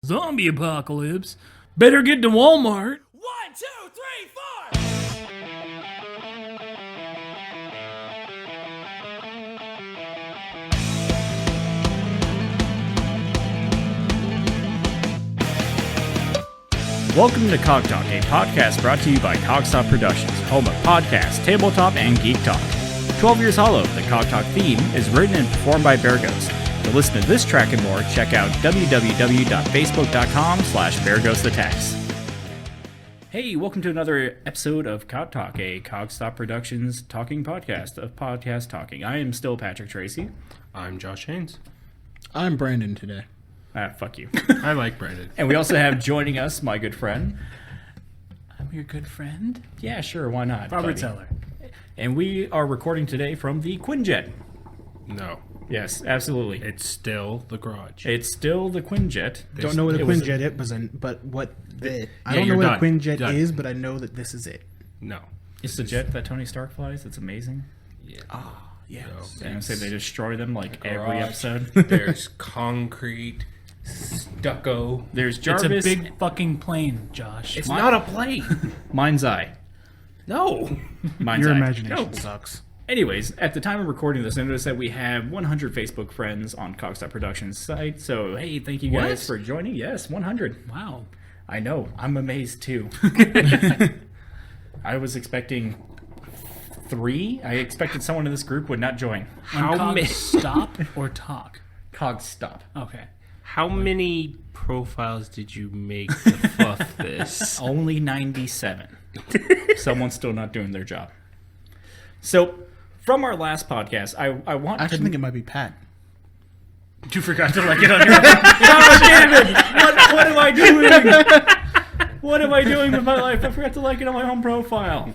Zombie apocalypse. Better get to Walmart. 1, 2, 3, 4. Welcome to Cog Talk, a podcast brought to you by Cogstop Productions, home of podcasts, tabletop, and geek talk. 12 Years Hollow, the Cog Talk theme, is written and performed by Bear Ghost. To listen to this track and more, check out www.facebook.com/BearGhostAttacks. Hey, welcome to another episode of Cog Talk, a Cogstop Productions talking podcast of podcast talking. I am still Patrick Tracy. I'm Josh Haynes. I'm Brandon today. Fuck you. I like Brandon. And we also have joining us my good friend. I'm your good friend, Yeah, sure, why not? Robert buddy? Teller. And we are recording today from the Quinjet. No, Yes, absolutely. it's still the garage. It's still the Quinjet. Don't know what a It was- Quinjet is, but what the I Yeah, don't know you're what done. a Quinjet Done. is, but I know that this is it. No. It's the jet that Tony Stark flies. It's amazing. Yeah. Yes. And I say they destroy them like every garage. episode. There's concrete, stucco. There's It's Jarvis. a big fucking plane, Josh. It's not a plane. Mind's Eye. No. Mind's Your Eye. imagination No. sucks. Anyways, at the time of recording this, I noticed that we have 100 Facebook friends on Cogstop Productions site. So, hey, thank you guys What? for joining. Yes, 100. Wow. I know. I'm amazed too. I was expecting 3. I expected someone in this group would not join. How Cog many? stop or talk? Cogstop. Okay. How many profiles did you make to fluff this? Only 97. Someone's still not doing their job. So, from our last podcast, I want I actually to... think it might be Pat. You forgot to like it on your... God damn it! What am I doing? What am I doing with my life? I forgot to like it on my home profile.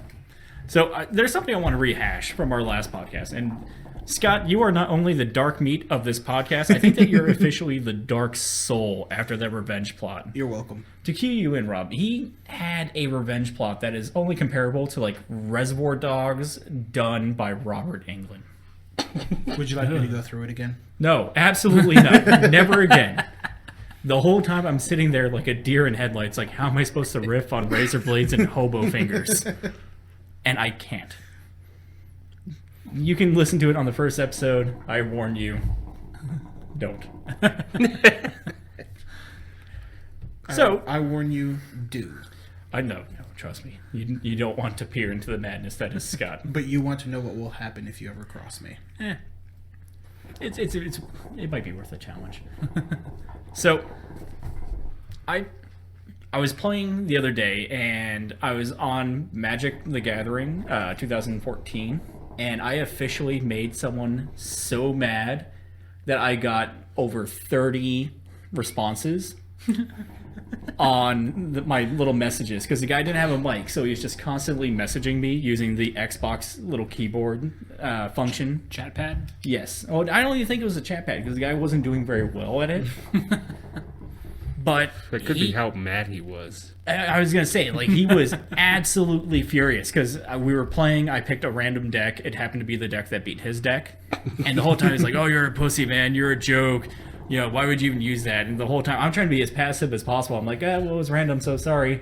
So, there's something I want to rehash from our last podcast. And, Scott, you are not only the dark meat of this podcast, I think that you're officially the dark soul after that revenge plot. You're welcome. To cue you in, Rob, he had a revenge plot that is only comparable to, like, Reservoir Dogs done by Robert Englund. Would you like me to go through it again? No, absolutely not. Never again. The whole time I'm sitting there like a deer in headlights, like, how am I supposed to riff on razor blades and hobo fingers? And I can't. You can listen to it on the first episode. I warn you. Don't. So, I warn you, do. I know, trust me. You don't want to peer into the madness that is Scott. But you want to know what will happen if you ever cross me. It might be worth a challenge. So, I was playing the other day, and I was on Magic: The Gathering 2014, and I officially made someone so mad that I got over 30 responses on my little messages, because the guy didn't have a mic, so he was just constantly messaging me using the Xbox little keyboard function. Chat pad? Yes. Oh, I don't even think it was a chat pad, because the guy wasn't doing very well at it. But That could be how mad he was. I was going to say, like, he was absolutely furious, because we were playing, I picked a random deck, it happened to be the deck that beat his deck, and the whole time he's like, oh, you're a pussy, man, you're a joke, you know, why would you even use that? And the whole time, I'm trying to be as passive as possible, I'm like, well, it was random, so sorry.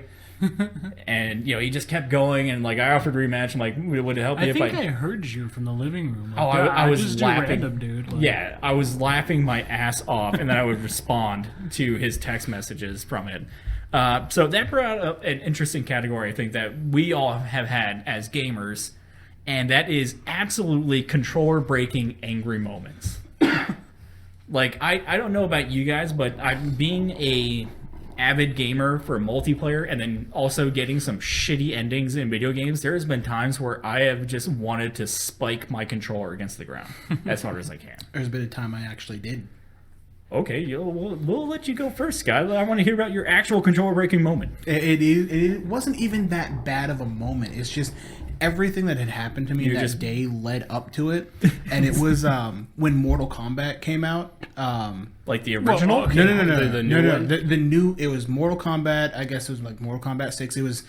And, you know, he just kept going, and, like, I offered rematch, I'm like, would it help me I if think I heard you from the living room. Like, Oh, I was just laughing. A random dude. Like, Yeah, I was laughing my ass off, and then I would respond to his text messages from it. So that brought up an interesting category, I think, that we all have had as gamers, and that is absolutely controller-breaking angry moments. Like, I don't know about you guys, but I'm being a avid gamer for multiplayer and then also getting some shitty endings in video games. There has been times where I have just wanted to spike my controller against the ground as hard as I can. There's been a time I actually did. Okay, we'll let you go first, Scott. I want to hear about your actual controller breaking moment. It wasn't even that bad of a moment. It's just everything that had happened to me You that just- day led up to it. And it was when Mortal Kombat came out. Like the original? okay. No. The new one? The new, it was Mortal Kombat. I guess it was like Mortal Kombat 6. It was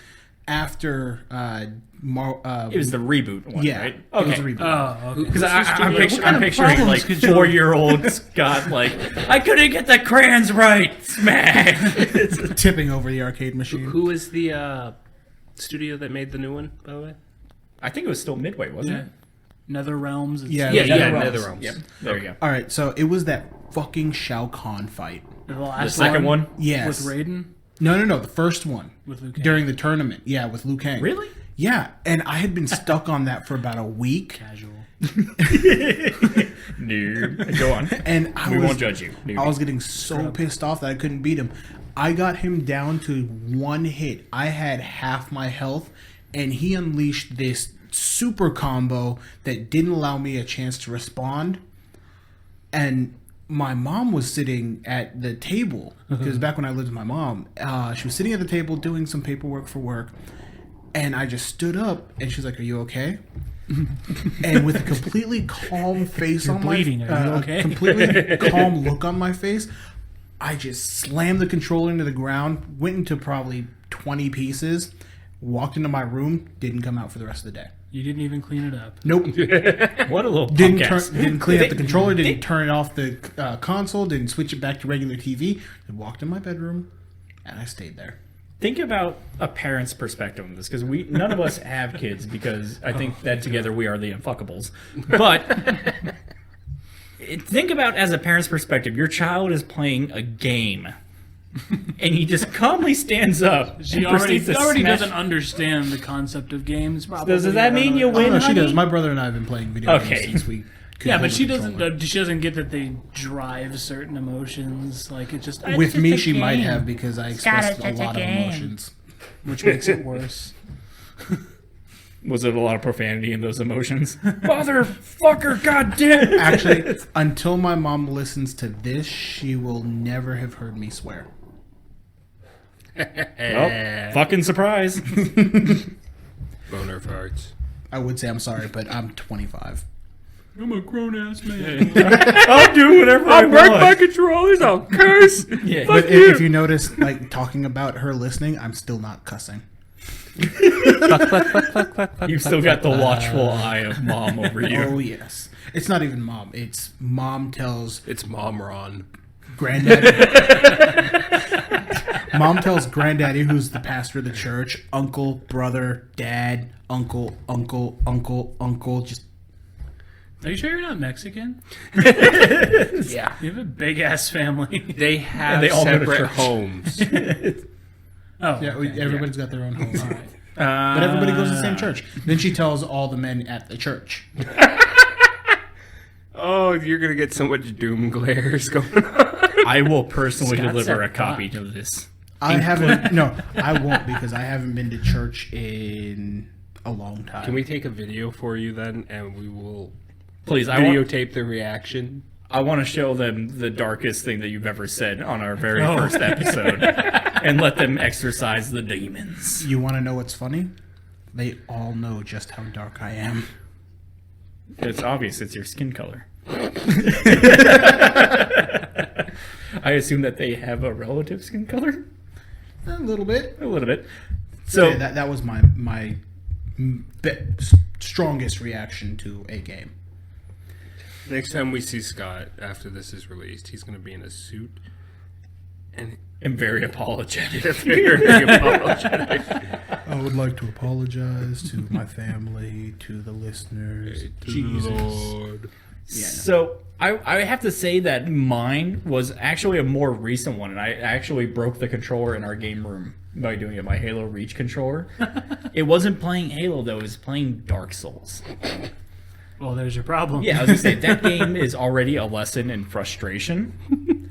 after It was the reboot one, yeah, right? it was a reboot. Oh, okay. Because I'm What picturing problems like could you- 4-year-olds got like, I couldn't get the crayons right. Smack. Tipping over the arcade machine. Who is the studio that made the new one, by the way? I think it was still Midway, wasn't Yeah. it? Nether Realms. It's Yeah, Yeah, NetherRealms. NetherRealms. Yep. There you go. All right, so it was that fucking Shao Kahn fight. The The last second one? Yes. with Raiden. No, the first one. With Liu Kang. During the tournament. Yeah, with Liu Kang. Really? Yeah, and I had been stuck on that for about a week, Casual. No. Go on. and I We was, won't judge you. I was getting so pissed off that I couldn't beat him. I got him down to one hit. I had half my health, and he unleashed this super combo that didn't allow me a chance to respond. And my mom was sitting at the table, because back when I lived with my mom, she was sitting at the table doing some paperwork for work, and I just stood up, and she's like, "Are you okay?" And with a completely calm face on bleeding. my Are you okay? completely calm look on my face, I just slammed the controller into the ground, went into probably 20 pieces, walked into my room, didn't come out for the rest of the day. You didn't even clean it up. Nope. What a little Didn't clean up the controller, didn't turn off the console, didn't switch it back to regular TV. I walked in my bedroom, and I stayed there. Think about a parent's perspective on this, because none of us have kids, because I think that together we are the unfuckables. But think about, as a parent's perspective, your child is playing a game, and he just calmly stands up. She and already proceeds to smash- doesn't understand the concept of games. Probably. Does that mean you Oh, win? no, she honey? does. My brother and I have been playing video Okay. games since we could Yeah, hold but the she controller. doesn't. She doesn't get that they drive certain emotions. Like it just With me, she might have, because I expressed a such a lot of game. emotions. which makes it worse. Was it a lot of profanity in those emotions? Motherfucker, goddamn! Actually, until my mom listens to this, she will never have heard me swear. Well, fucking surprise. Boner farts. I would say I'm sorry, but I'm 25. I'm a grown ass man. I'll do whatever I want. controllers, I'll curse. Yeah. But if you notice, like, talking about her listening, I'm still not cussing. You've still got the watchful eye of mom over you. Oh, yes. It's not even mom. It's mom tells It's Mom Ron. granddaddy. Mom tells granddaddy, who's the pastor of the church, uncle, brother, dad, uncle, just Are you sure you're not Mexican? Yeah. You have a big ass family. They have they all go to separate church. homes. Oh, yeah. okay. Everybody's got their own home. All right. But everybody goes to the same church. Then she tells all the men at the church. Oh, you're gonna get so much doom glares going on. I will personally Scott deliver said a copy to this. I haven't. No, I won't, because I haven't been to church in a long time. Can we take a video for you then, and we will Please, I want videotape the reaction? to show them the darkest thing that you've ever said on our very first episode, and let them exorcise the demons. You want to know what's funny? They all know just how dark I am. It's obvious. It's your skin color. I assume that they have a relative skin color. A little bit. A little bit. So Yeah, that was my strongest reaction to a game. Next time we see Scott after this is released, he's gonna be in a suit and I'm very apologetic. very apologetic. I would like to apologize to my family, to the listeners. Jesus. Lord. So I have to say that mine was actually a more recent one, and I actually broke the controller in our game room by doing it. My Halo Reach controller. It wasn't playing Halo though; it was playing Dark Souls. Well, there's your problem. Yeah, I was gonna say that game is already a lesson in frustration.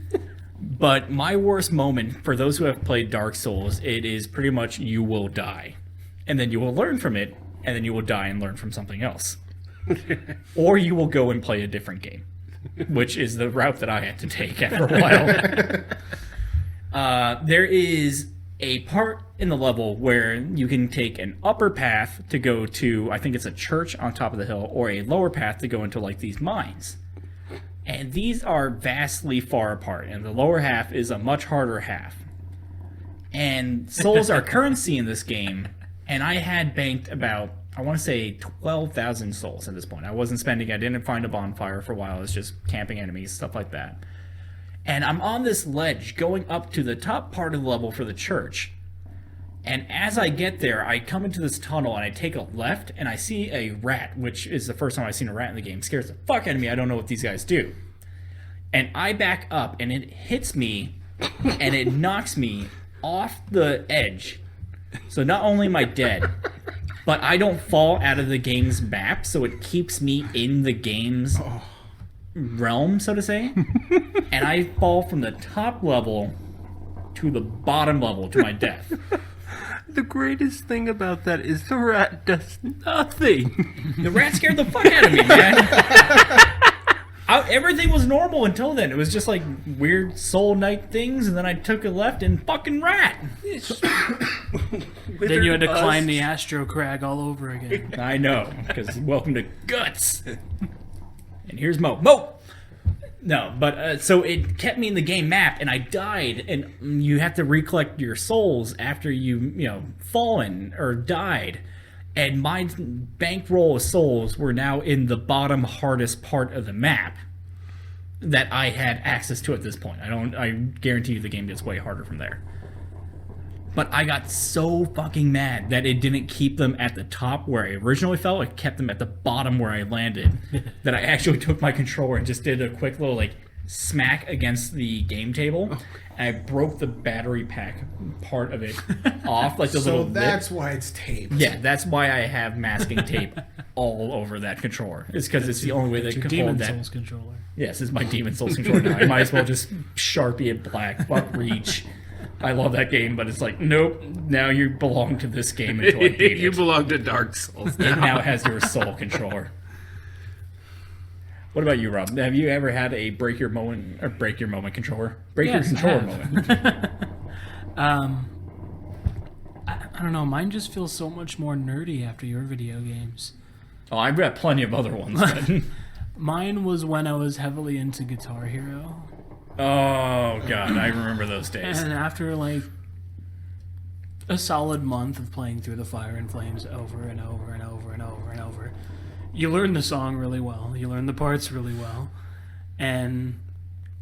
But my worst moment, for those who have played Dark Souls, it is pretty much you will die, and then you will learn from it, and then you will die and learn from something else. Or you will go and play a different game, which is the route that I had to take after a while. There is a part in the level where you can take an upper path to go to, I think it's a church on top of the hill, or a lower path to go into like these mines. And these are vastly far apart, and the lower half is a much harder half. And souls are currency in this game, and I had banked about, I want to say 12,000 souls at this point. I wasn't spending, I didn't find a bonfire for a while. I was just camping enemies, stuff like that. And I'm on this ledge going up to the top part of the level for the church. And as I get there, I come into this tunnel and I take a left and I see a rat, which is the first time I've seen a rat in the game. Scares the fuck out of me. I don't know what these guys do. And I back up and it hits me and it knocks me off the edge. So not only am I dead, but I don't fall out of the game's map, so it keeps me in the game's realm, so to say. And I fall from the top level to the bottom level to my death. The greatest thing about that is the rat does nothing. The rat scared the fuck out of me, man. Everything was normal until then. It was just like weird soul night things, and then I took a left and fucking rat. Then you had to climb the Astro Crag all over again. I know, because welcome to Guts. And here's Mo. Mo! No, but so it kept me in the game map, and I died, and you have to recollect your souls after you fallen or died. And my bankroll of souls were now in the bottom hardest part of the map that I had access to at this point. I guarantee you the game gets way harder from there. But I got so fucking mad that it didn't keep them at the top where I originally fell. It kept them at the bottom where I landed. That I actually took my controller and just did a quick little smack against the game table. And I broke the battery pack part of it off. Like the So little that's lip. why it's taped. Yeah, that's why I have masking tape all over that controller. It's because it's the only way that Your can hold Demon that. Souls controller. Yes, it's my Demon Souls controller now. I might as well just Sharpie it black. Fuck Reach. I love that game, but it's like, nope, now you belong to this game until I beat You it. belong to Dark Souls It now. now has your soul controller. What about you, Rob? Have you ever had a break your moment controller? Yes, I Controller have. moment. I don't know. Mine just feels so much more nerdy after your video games. Oh, I've got plenty of other ones. But Mine was when I was heavily into Guitar Hero. oh god, I remember those days. And after a solid month of playing through the Fire and Flames over and over and over and over and over, you learn the song really well. You learn the parts really well. And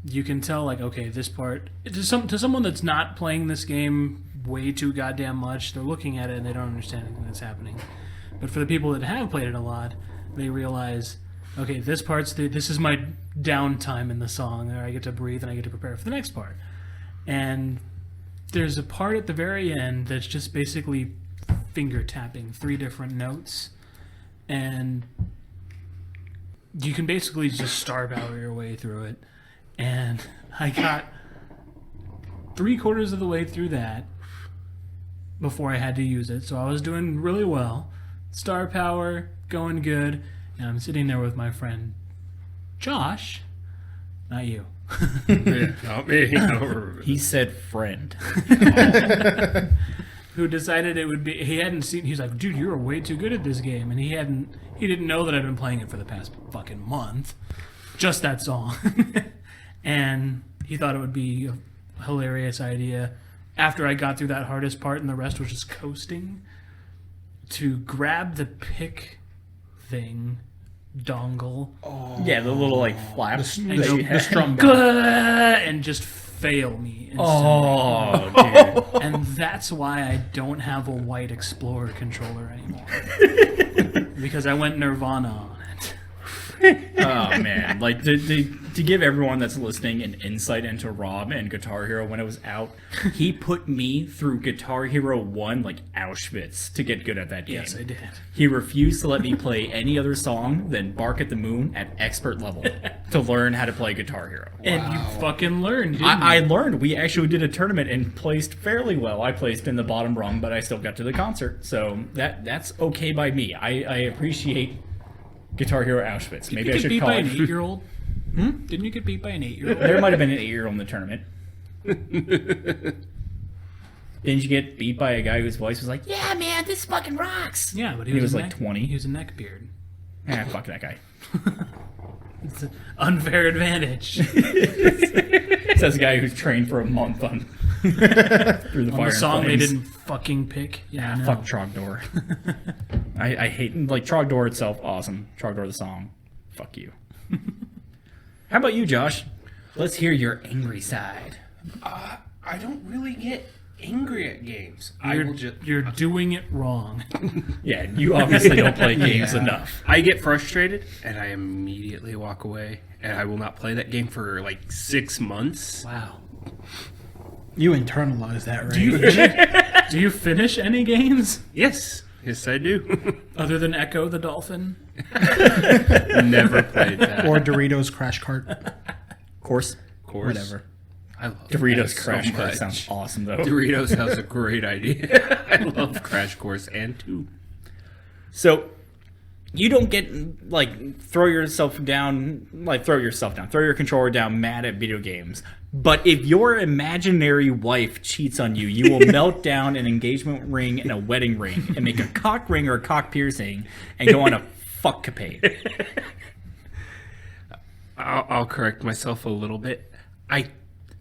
you can tell, okay, this part... To someone that's not playing this game way too goddamn much, they're looking at it and they don't understand anything that's happening. But for the people that have played it a lot, they realize... Okay, this is my downtime in the song, or I get to breathe and I get to prepare for the next part. And there's a part at the very end that's just basically finger tapping 3 different notes, and you can basically just star power your way through it. And I got 3/4 of the way through that before I had to use it, so I was doing really well. Star power, going good. And I'm sitting there with my friend Josh, not you, Yeah, not me. He said friend. who decided it would be. He hadn't seen. He's like, dude, you're way too good at this game, and he didn't know that I'd been playing it for the past fucking month, just that song, and he thought it would be a hilarious idea. After I got through that hardest part and the rest was just coasting, to grab the pick thing dongle Yeah, the little flaps. the that you had. strum and just fail me instantly. Oh, dude. And that's why I don't have a white Explorer controller anymore. Because I went Nirvana on it. Oh man, to give everyone that's listening an insight into Rob and Guitar Hero when it was out, he put me through Guitar Hero 1 like Auschwitz to get good at that game. Yes, I did. He refused to let me play any other song than Bark at the Moon at expert level to learn how to play Guitar Hero. And you fucking learned, didn't I you? learned. We actually did a tournament and placed fairly well. I placed in the bottom rung, but I still got to the concert, so that's okay by me. I appreciate Guitar Hero Auschwitz. Maybe You I get should beat call by it. an 8-year-old? Didn't you get beat by an 8-year-old? There might have been an 8-year-old in the tournament. Didn't you get beat by a guy whose voice was like, "Yeah, man, this fucking rocks"? Yeah, but He he was a like 20. He was a neckbeard. Fuck that guy. It's an unfair advantage. Says a guy who's trained for a month on through the On fire the song and they flames. didn't fucking pick. Yeah, I know. Fuck Trogdor. I hate like Trogdor itself. Awesome. Trogdor the song. Fuck you. How about you, Josh? Let's hear your angry side. I don't really get angry at games. You're doing it wrong. Yeah, you obviously don't play games enough. I get frustrated and I immediately walk away, and I will not play that game for like 6 months. Wow. You internalize that, right? Do you finish any games Yes, I do. other than Echo the Dolphin? Never played that. Or Doritos Crash Cart. Course. Course. Whatever. I love Doritos that Crash so Course much. sounds awesome though. Doritos has a great idea. I love Crash Course and 2. So you don't get throw your controller down mad at video games. But if your imaginary wife cheats on you, you will melt down an engagement ring and a wedding ring and make a cock ring or a cock piercing and go on a fuckcapade. I'll correct myself a little bit.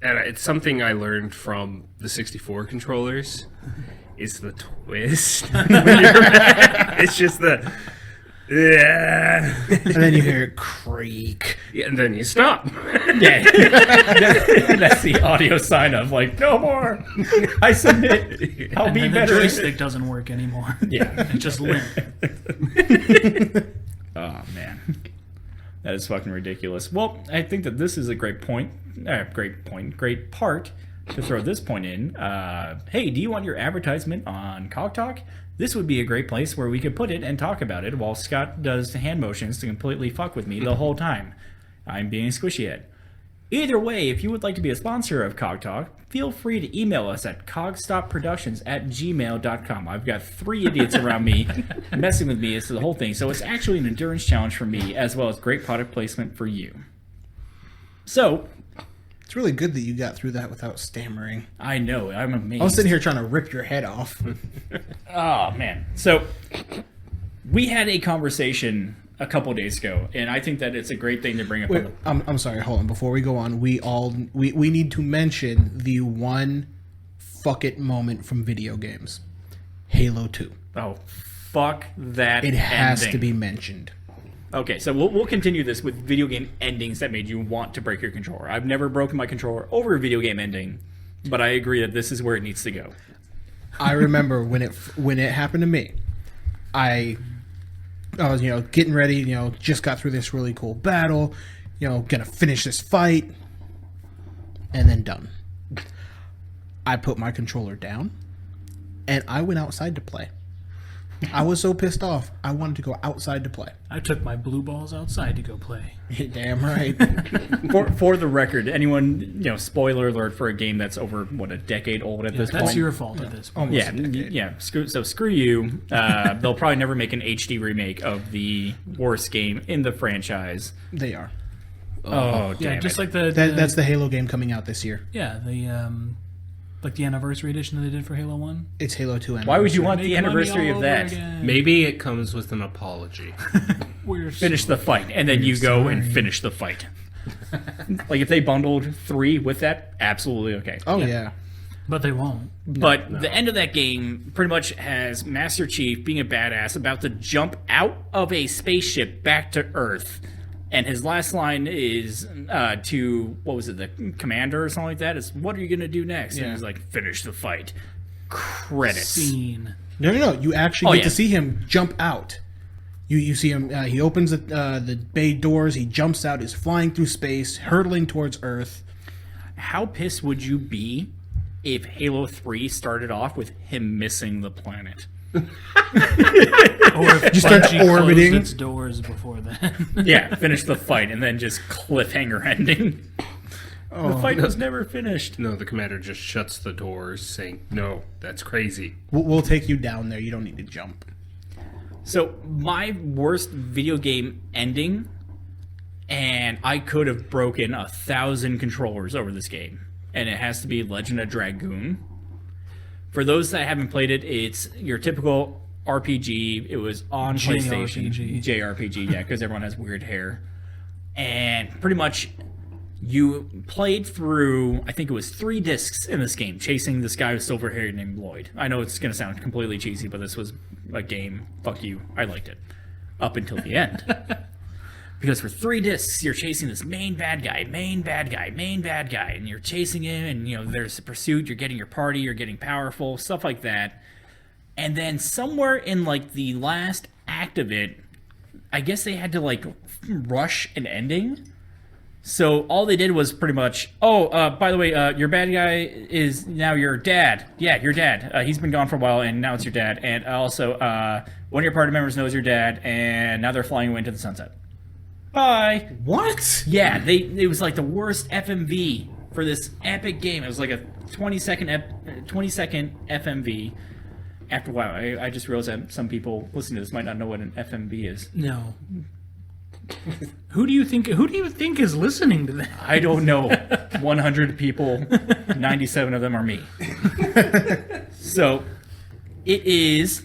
It's something I learned from the 64 controllers. Is the twist. It's just the yeah, And then you hear it creak. and then you stop. Yeah. That's the audio sign of no more. I submit. I'll be And the better. joystick doesn't work anymore. Yeah. It's just limp. Oh man, that is fucking ridiculous. Well, I think that this is a great part to throw this point in. Hey, do you want your advertisement on Cog Talk? This would be a great place where we could put it and talk about it while Scott does the hand motions to completely fuck with me the whole time I'm being squishy at. Either way, if you would like to be a sponsor of Cog Talk, feel free to email us at cogstopproductions@gmail.com. I've got 3 idiots around me messing with me as to the whole thing, so it's actually an endurance challenge for me as well as great product placement for you. So, It's really good that you got through that without stammering. I know, I'm amazed. I was sitting here trying to rip your head off. Oh, man. So, we had a conversation a couple days ago, and I think that it's a great thing to bring up. Wait, I'm sorry, hold on. Before we go on, we need to mention the one fuck it moment from video games. Halo 2. Oh, fuck that It has ending. to be mentioned. Okay, so we'll continue this with video game endings that made you want to break your controller. I've never broken my controller over a video game ending, but I agree that this is where it needs to go. I remember when it happened to me. I was getting ready. Just got through this really cool battle. Gonna finish this fight, and then done. I put my controller down, and I went outside to play. I was so pissed off. I wanted to go outside to play. I took my blue balls outside to go play. Damn right. For the record, anyone, spoiler alert for a game that's over, a decade old at this That's point. your fault at this point. Yeah, screw you. They'll probably never make an HD remake of the worst game in the franchise. They are. Oh, Yeah, damn just it. like the That's the Halo game coming out this year. the anniversary edition that they did for Halo 1. It's Halo 2. Why would you want Make the money anniversary all of over that? again. Maybe it comes with an apology. We're Finish the fight, and then you go and finish the fight. Like if they bundled 3 with that, absolutely okay. Oh yeah. But they won't. But the end of that game pretty much has Master Chief being a badass about to jump out of a spaceship back to Earth. And his last line is to, what was it, the commander or something like that? Is, what are you going to do next? Yeah. And he's like, finish the fight. Credits. Scene. No. You actually get yeah. to see him jump out. You see him. He opens the bay doors. He jumps out. Is flying through space, hurtling towards Earth. How pissed would you be if Halo 3 started off with him missing the planet? Or if You start Bungie orbiting. closed its doors before that. Yeah, finish the fight and then just cliffhanger ending. The fight was never finished. No, the commander just shuts the doors, saying, "No, that's crazy." We'll take you down there. You don't need to jump. So my worst video game ending, and I could have broken 1,000 controllers over this game, and it has to be Legend of Dragoon. For those that haven't played it, it's your typical RPG. It was on PlayStation. JRPG. JRPG, yeah, because everyone has weird hair. And pretty much you played through, I think it was 3 discs in this game, chasing this guy with silver hair named Lloyd. I know it's going to sound completely cheesy, but this was a game. Fuck you. I liked it. Up until the end. Because for 3 discs, you're chasing this main bad guy, and you're chasing him, and, you know, there's a pursuit, you're getting your party, you're getting powerful, stuff like that. And then somewhere in, like, the last act of it, I guess they had to, like, rush an ending. So all they did was pretty much, by the way, your bad guy is now your dad. Yeah, your dad. He's been gone for a while, and now it's your dad. And also, one of your party members knows your dad, and now they're flying away into the sunset. Bye. What? Yeah, it was like the worst FMV for this epic game. It was like a 20-second FMV. After a while, I just realized that some people listening to this might not know what an FMV is. No. Who do you think is listening to that? I don't know. 100 people, 97 of them are me. So, it is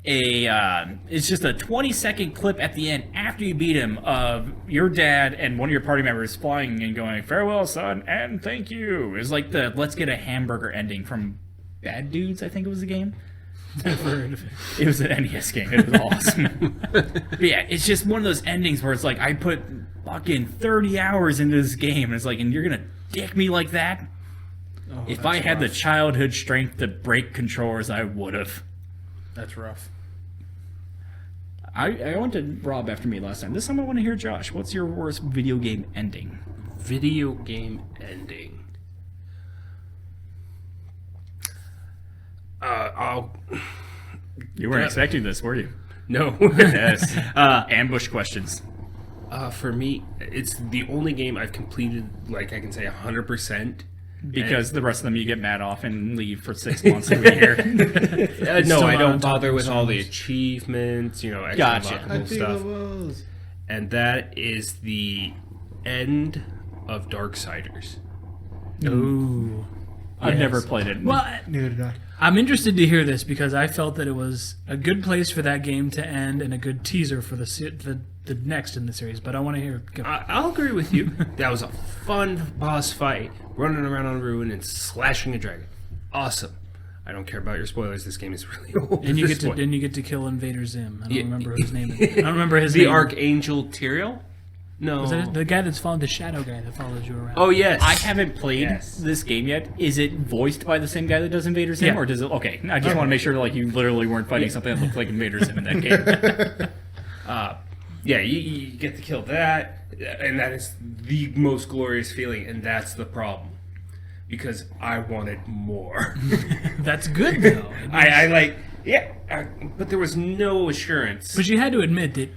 it's just a 20-second clip at the end after you beat him of your dad and one of your party members flying and going, "Farewell, son, and thank you." It's like the "Let's Get a Hamburger" ending from Bad Dudes, I think it was the game. Never heard of it. It was an NES game. It was awesome. But yeah, it's just one of those endings where it's like, I put fucking 30 hours into this game, and it's like, and you're gonna dick me like that? Oh, If I had the childhood strength to break controllers, I would have. That's rough. I went to Rob after me last time. This time I want to hear Josh. What's your worst video game ending? Video game ending. You weren't expecting this, were you? No. Yes. Ambush questions. For me, it's the only game I've completed, like I can say 100%. Because the rest of them you get mad off and leave for 6 months of the year. No, Still I not don't on top bother of with all the servers. achievements, you know, extra Gotcha. unlockable stuff. And that is the end of Darksiders. Ooh. I've Yes. never played it. Well, Neither did I. I'm interested to hear this because I felt that it was a good place for that game to end and a good teaser for the next in the series. But I want to hear. Go. I'll agree with you. That was a fun boss fight, running around on Ruin and slashing a dragon. Awesome. I don't care about your spoilers. This game is really old. And you at get this to point. then you get to kill Invader Zim. I don't Yeah. remember his name. I don't remember his The name. Archangel Tyrael? No. Was that the guy that's followed the shadow guy that follows you around? Oh, yes. I haven't played Yes. this game yet. Is it voiced by the same guy that does Invader Zim, Yeah. or does it? Okay, I just want to make sure like you literally weren't fighting something that looked like Invader Zim in that game. Yeah, you get to kill that, and that is the most glorious feeling, and that's the problem. Because I wanted more. That's good though. I like, yeah, but there was no assurance. But you had to admit that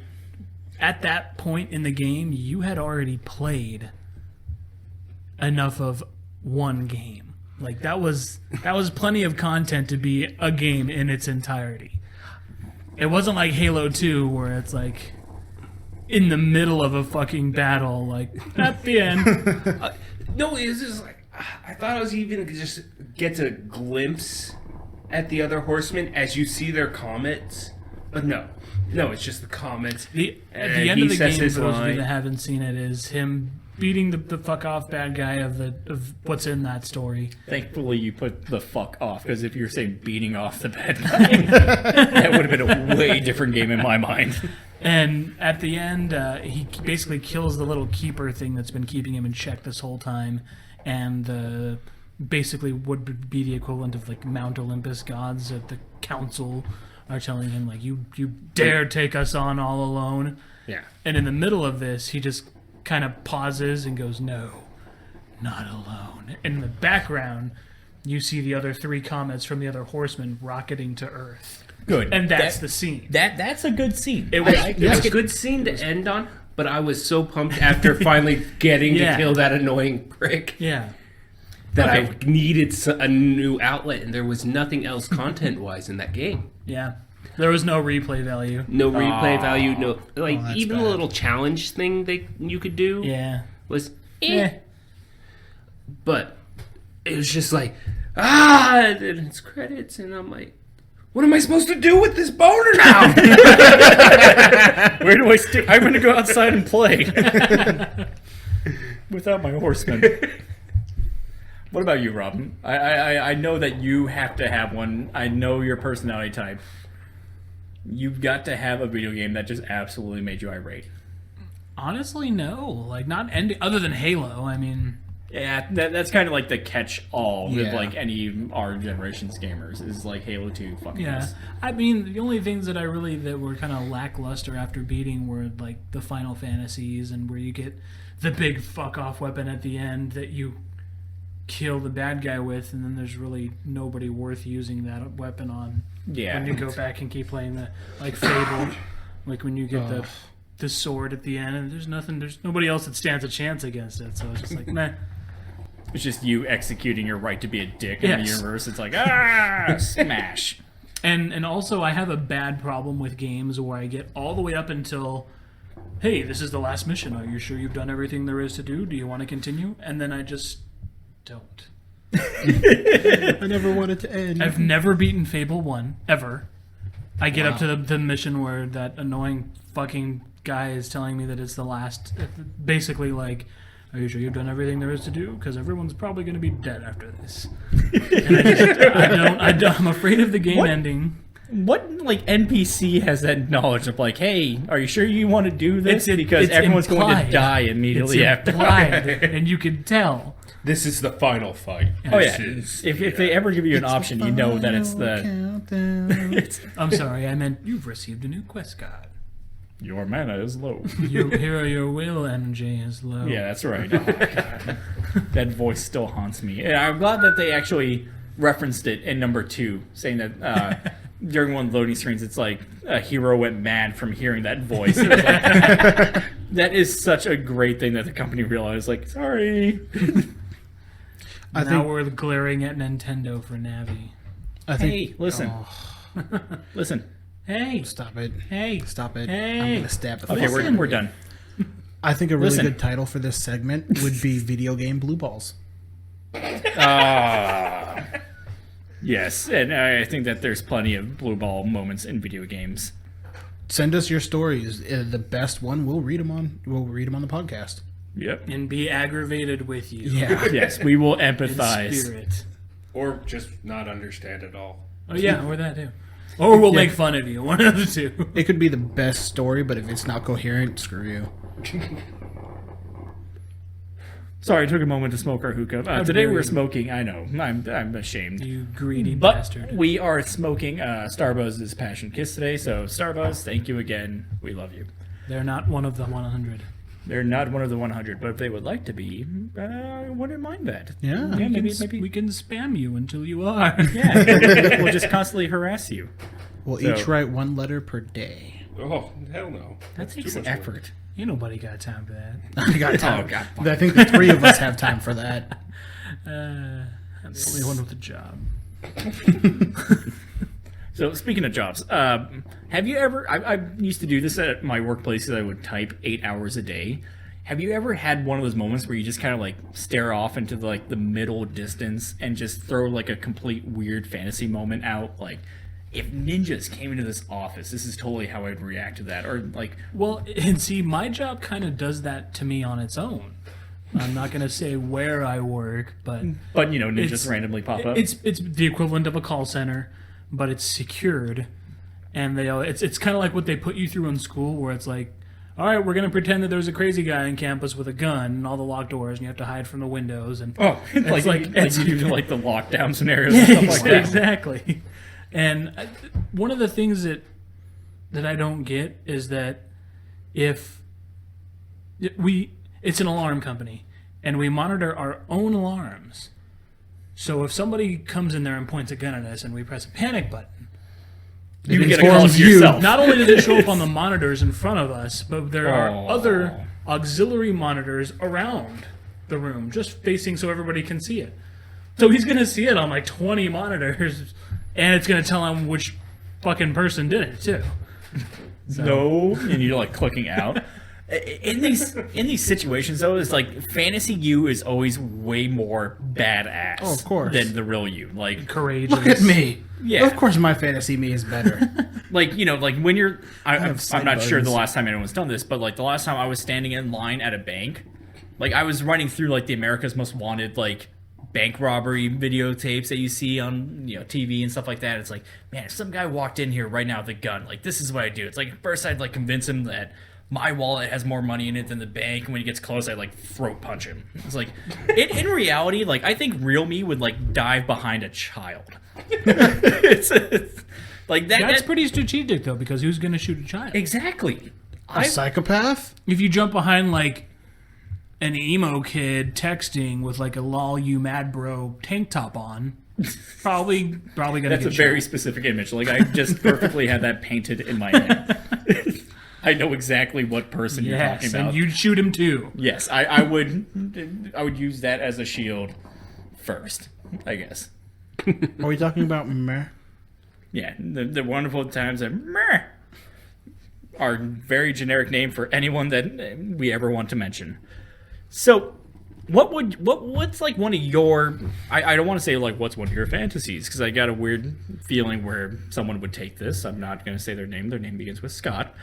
at that point in the game, you had already played enough of one game. Like that was plenty of content to be a game in its entirety. It wasn't like Halo 2 where it's like in the middle of a fucking battle, like at the end. No, it was just like, I thought I was even gonna just get a glimpse at the other horsemen as you see their comments. But no, it's just the comments. At the And end he of the says game, his for those of you line. that haven't seen it, is him beating the fuck off bad guy of what's in that story. Thankfully, you put the fuck off, because if you were saying beating off the bad guy, that would have been a way different game in my mind. And at the end, he basically kills the little keeper thing that's been keeping him in check this whole time, and basically would be the equivalent of like Mount Olympus gods at the council are telling him like, you dare take us on all alone. Yeah. And in the middle of this, he just kind of pauses and goes, "No, not alone." And in the background, you see the other 3 comets from the other horsemen rocketing to Earth. Good. And that's the scene. That's a good scene. It was, It was a good scene to end on, but I was so pumped after finally getting Yeah. to kill that annoying prick yeah. that Okay. I needed a new outlet, and there was nothing else content-wise in that game. Yeah. There was no replay value. No replay value, no like that's even the bad. little challenge thing you could do Yeah. was Yeah. but it was just like and then it's credits, and I'm like, what am I supposed to do with this boner now? Where do I stick? I'm going to go outside and play. without my horseman. What about you, Rob? I know that you have to have one. I know your personality type. You've got to have a video game that just absolutely made you irate. Honestly, no. Like, not ending other than Halo. I mean, Yeah, that's kind of like the catch-all with Yeah. like any our generation's gamers is like Halo 2. Fucking yeah. yes. I mean, the only things that were kind of lackluster after beating were like the Final Fantasies, and where you get the big fuck off weapon at the end that you kill the bad guy with, and then there's really nobody worth using that weapon on. Yeah. When you go back and keep playing the like Fable, like when you get the sword at the end, and there's nobody else that stands a chance against it. So it's just like meh. It's just you executing your right to be a dick in the Yes. universe. It's like smash. And also I have a bad problem with games where I get all the way up until, hey, this is the last mission. Are you sure you've done everything there is to do? Do you want to continue? And then I just don't. I never wanted to end. I've never beaten Fable 1, ever. I get up to the mission where that annoying fucking guy is telling me that it's the last. Basically, like, are you sure you've done everything there is to do? Because everyone's probably going to be dead after this. And I'm afraid of the game What? ending. What like NPC has that knowledge of like, hey, are you sure you want to do this? Because it's everyone's going to implied. die immediately It's after. implied, and you can tell. This is the final fight. Oh yeah. This is- If they ever give you an option, you know that it's the Countdown. it's I'm sorry, I meant you've received a new quest card. your mana is low. Here are your will, MJ is low. Yeah, that's right. That voice still haunts me. And I'm glad that they actually referenced it in number 2, saying that during one of the loading screens, it's like a hero went mad from hearing that voice. It was like, that is such a great thing that the company realized. Like, sorry. I Now think. we're glaring at Nintendo for Navi. I think. Hey, listen, listen. Hey, Stop it. hey, Stop it. Hey. I'm gonna stab the. Okay, fuck we're out of we're you. done. I think a really Listen. good title for this segment would be "Video Game Blue Balls." Yes, and I think that there's plenty of blue ball moments in video games. Send us your stories. The best one, we'll read them on. We'll read them on the podcast. Yep. and be aggravated with you. Yeah. Yes, we will In empathize. spirit. or just not understand at all. Oh yeah, or that too. Or we'll make fun of you. One of the two. It could be the best story, but if it's not coherent, screw you. Sorry, I took a moment to smoke our hookah. Today dare we're you. smoking. I know. I'm ashamed. You greedy But bastard. we are smoking Starbuzz's Passion Kiss today. So Starbuzz, thank you again. We love you. They're not one of the 100. They're not one of the 100, but if they would like to be, I wouldn't mind that. Yeah. Yeah, maybe. We can spam you until you are. Yeah, we'll just constantly harass you. We'll So- each write one letter per day. Oh, hell no. That That's takes too much effort. Ain't nobody got time for that. I got time. Oh, God. I think the three of us have time for that. I'm the only one with a job. So speaking of jobs, have you ever? I used to do this at my workplace. I would type 8 hours a day. Have you ever had one of those moments where you just kind of like stare off into the middle distance and just throw like a complete weird fantasy moment out? Like, if ninjas came into this office, this is totally how I'd react to that. Or like, Well, and see, my job kind of does that to me on its own. I'm not going to say where I work, but ninjas It's- randomly pop up. it's the equivalent of a call center, but it's secured, and it's kind of like what they put you through in school, where it's like, all right, we're going to pretend that there's a crazy guy on campus with a gun and all the locked doors, and you have to hide from the windows. And oh, like it's- you do like the lockdown scenarios and stuff like that. Exactly. And one of the things that I don't get is that if it's an alarm company and we monitor our own alarms. So if somebody comes in there and points a gun at us and we press a panic button, You It get a call informs to you. yourself. not only does it show up on the monitors in front of us, but there Oh. are other auxiliary monitors around the room, just facing so everybody can see it. So he's going to see it on like 20 monitors, and it's going to tell him which fucking person did it, too. No, and you're like clicking out. In these situations, though, it's like fantasy you is always way more badass. Oh, of course. Than the real you. Like, Courageous. Look at me. Yeah. Of course, my fantasy me is better. like when you're. I'm have not sure the sideburns. last time anyone's done this, but like the last time I was standing in line at a bank, Like, I was running through, like, the America's Most Wanted, like, bank robbery videotapes that you see on, TV and stuff like that. It's like, man, if some guy walked in here right now with a gun, like, this is what I do. It's like, at first I'd, like, convince him that my wallet has more money in it than the bank, and when he gets close, I'd, like, throat punch him. It's like, in reality, like, I think real me would, like, dive behind a child. it's like, That's that pretty strategic, though, because who's going to shoot a child? exactly. A psychopath? If you jump behind, like, an emo kid texting with, like, a lol you mad bro tank top on, probably going to That's get a very shot. specific image. Like, I just perfectly had that painted in my head. I know exactly what person you're talking Yes, about. and you'd shoot him, too. Yes, I would use that as a shield first, I guess. Are we talking about meh? Yeah, the wonderful times that meh are very generic name for anyone that we ever want to mention. So, what's like one of your? I don't want to say like what's one of your fantasies, because I got a weird feeling where someone would take this. I'm not going to say their name. Their name begins with Scott.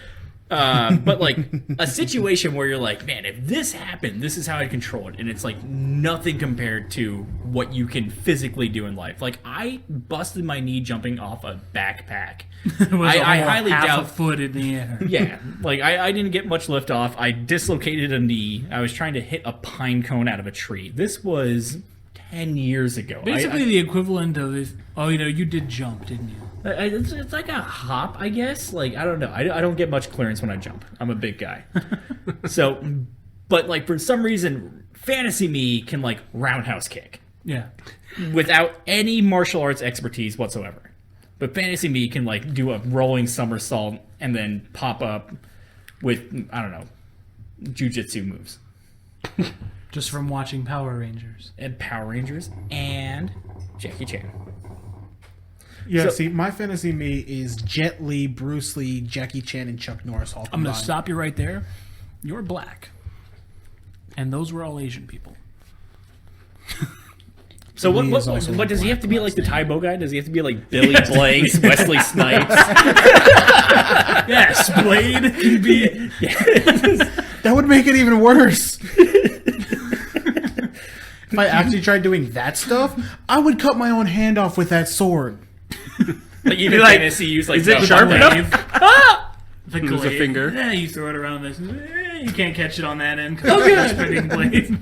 But like a situation where you're like, man, if this happened, this is how I control it, and it's like nothing compared to what you can physically do in life. Like, I busted my knee jumping off a backpack. It was I a whole highly half doubt. a foot in the air. Yeah, like I didn't get much lift off. I dislocated a knee. I was trying to hit a pine cone out of a tree. This was 10 years ago. Basically, the equivalent of if, you did jump, didn't you? It's like a hop, I guess. Like, I don't know. I don't get much clearance when I jump. I'm a big guy. So, but like for some reason, fantasy me can like roundhouse kick Yeah. without any martial arts expertise whatsoever. But fantasy me can like do a rolling somersault and then pop up with, I don't know, jujitsu moves. Just from watching Power Rangers. And Power Rangers and Jackie Chan. Yeah, So- see, my fantasy me is Jet Li, Bruce Lee, Jackie Chan, and Chuck Norris all I'm combined. going to stop you right there. You're black. And those were all Asian people. So He is also what does he have to be like the black Taibo guy? Does he have to be like Billy Blanks, Wesley Snipes? Yes, Blade can be. That would make it even worse. If I actually tried doing that stuff, I would cut my own hand off with that sword. Like even like, fantasy use like is it the sharp glaive. enough? The Lose a glaive. finger. Yeah, you throw it around this. You can't catch it on that end because it's a spinning blade.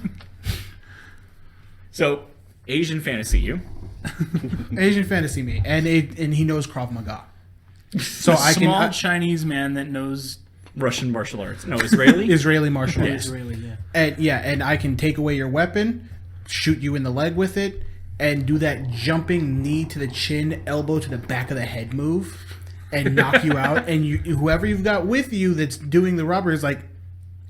So Asian fantasy, you. Asian fantasy me, and he knows Krav Maga, so I Small can Chinese man that knows Russian martial arts. No, Israeli. Israeli martial arts, Israeli, yeah. and I can take away your weapon, shoot you in the leg with it, and do that jumping knee to the chin, elbow to the back of the head move, and knock you out. And whoever you've got with you that's doing the robbery is like,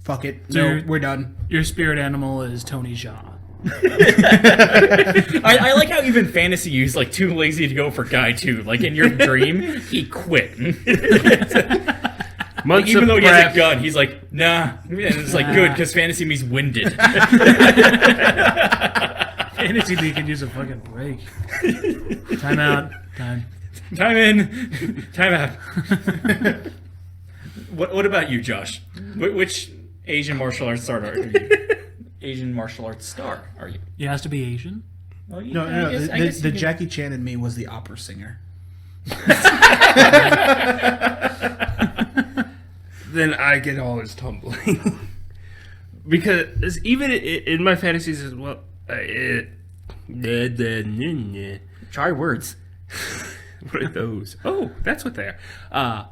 fuck it, So no, you're- we're done. Your spirit animal is Tony Jaa. I like how even fantasy use like too lazy to go for guy too. Like in your dream, he quit. Months Even of though he has prep. a gun, he's like, nah. And it's like good because fantasy me's winded. Fantasy League could use a fucking break. Time out. Time. Time in, time out. What about you, Josh? Which Asian martial arts star are you? Asian martial arts star are you? It has to be Asian. Well, No, I no, guess- I the guess you can- Jackie Chan in me was the opera singer. Then I get all his tumbling. Because even in my fantasies as well, Try words. what are those? Oh, that's what they are.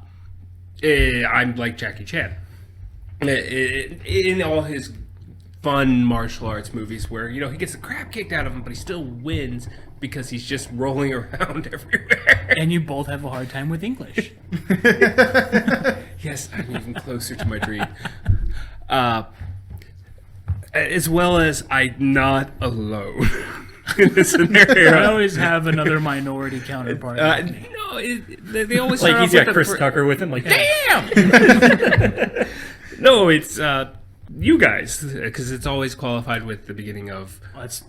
I'm like Jackie Chan. In all his fun martial arts movies where, he gets the crap kicked out of him, but he still wins because he's just rolling around everywhere. And you both have a hard time with English. Yes, I'm even closer to my dream. As well as I'm not alone in this I scenario. always have another minority counterpart. No, they always start Like he's off got with Chris the Tucker with him. Like, damn. No, it's you guys, because it's always qualified with the beginning of Let's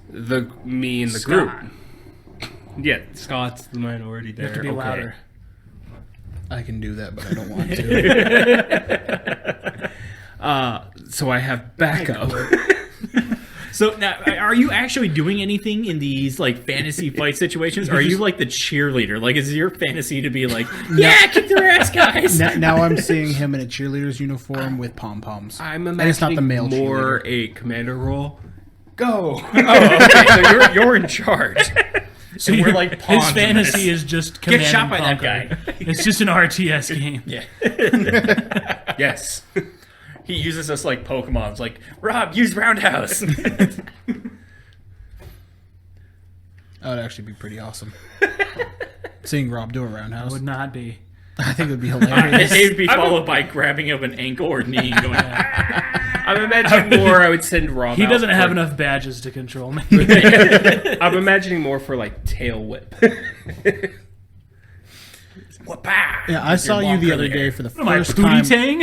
me and the Scott. group. Yeah, Scott's the minority there. have to be louder. I can do that, but I don't want to. So I have backup. So now, are you actually doing anything in these like fantasy fight situations? Or are you like the cheerleader? Like, is your fantasy to be like, yeah, kick their ass, guys? Now I'm seeing him in a cheerleader's uniform with pom poms. I'm and it's not the imagining male more cheerleader. a commander role. Go. Oh, okay. So you're in charge. So we're like pawns His in fantasy this. is just Get command shot and by that conquer. guy. It's just an RTS game. Yeah. Yes. He uses us like Pokemon. It's like, Rob, use Roundhouse. That would actually be pretty awesome. Seeing Rob do a roundhouse, Would not be. I think it would be hilarious. It would be followed by grabbing of an ankle or knee and going, I'm imagining more. I would send Rob. He out doesn't have for- enough badges to control me. I'm imagining more for like tail whip. wha-pow. Yeah, I saw you long the other curly day hair. for the Am I first time. Pootie Tang?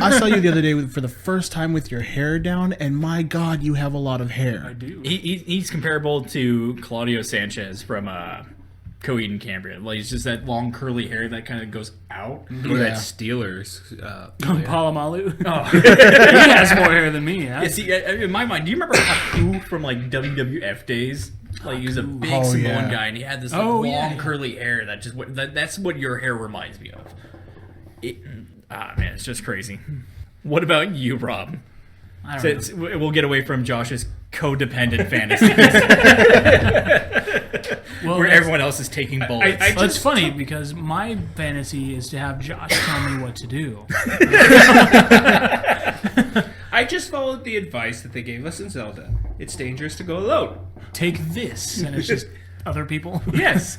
I saw you the other day for the first time with your hair down, and my God, you have a lot of hair. I do. He's comparable to Claudio Sanchez from Coed and Cambria. Like, it's just that long curly hair that kind of goes out. Or that Yeah. Steelers. Palamalu. Oh. He has more hair than me. Huh? Yeah, see, in my mind, do you remember Haku from like WWF days? Like, he was a big Oh, Samoan yeah. guy, and he had this like, Oh, long yeah. curly hair that just that's what your hair reminds me of. Man, it's just crazy. What about you, Rob? I don't So know. we'll get away from Josh's codependent fantasies, Well, where that's- everyone else is taking bullets. Well, it's funny because my fantasy is to have Josh tell me what to do. I just followed the advice that they gave us in Zelda. It's dangerous to go alone. Take this, and it's just other people. Yes.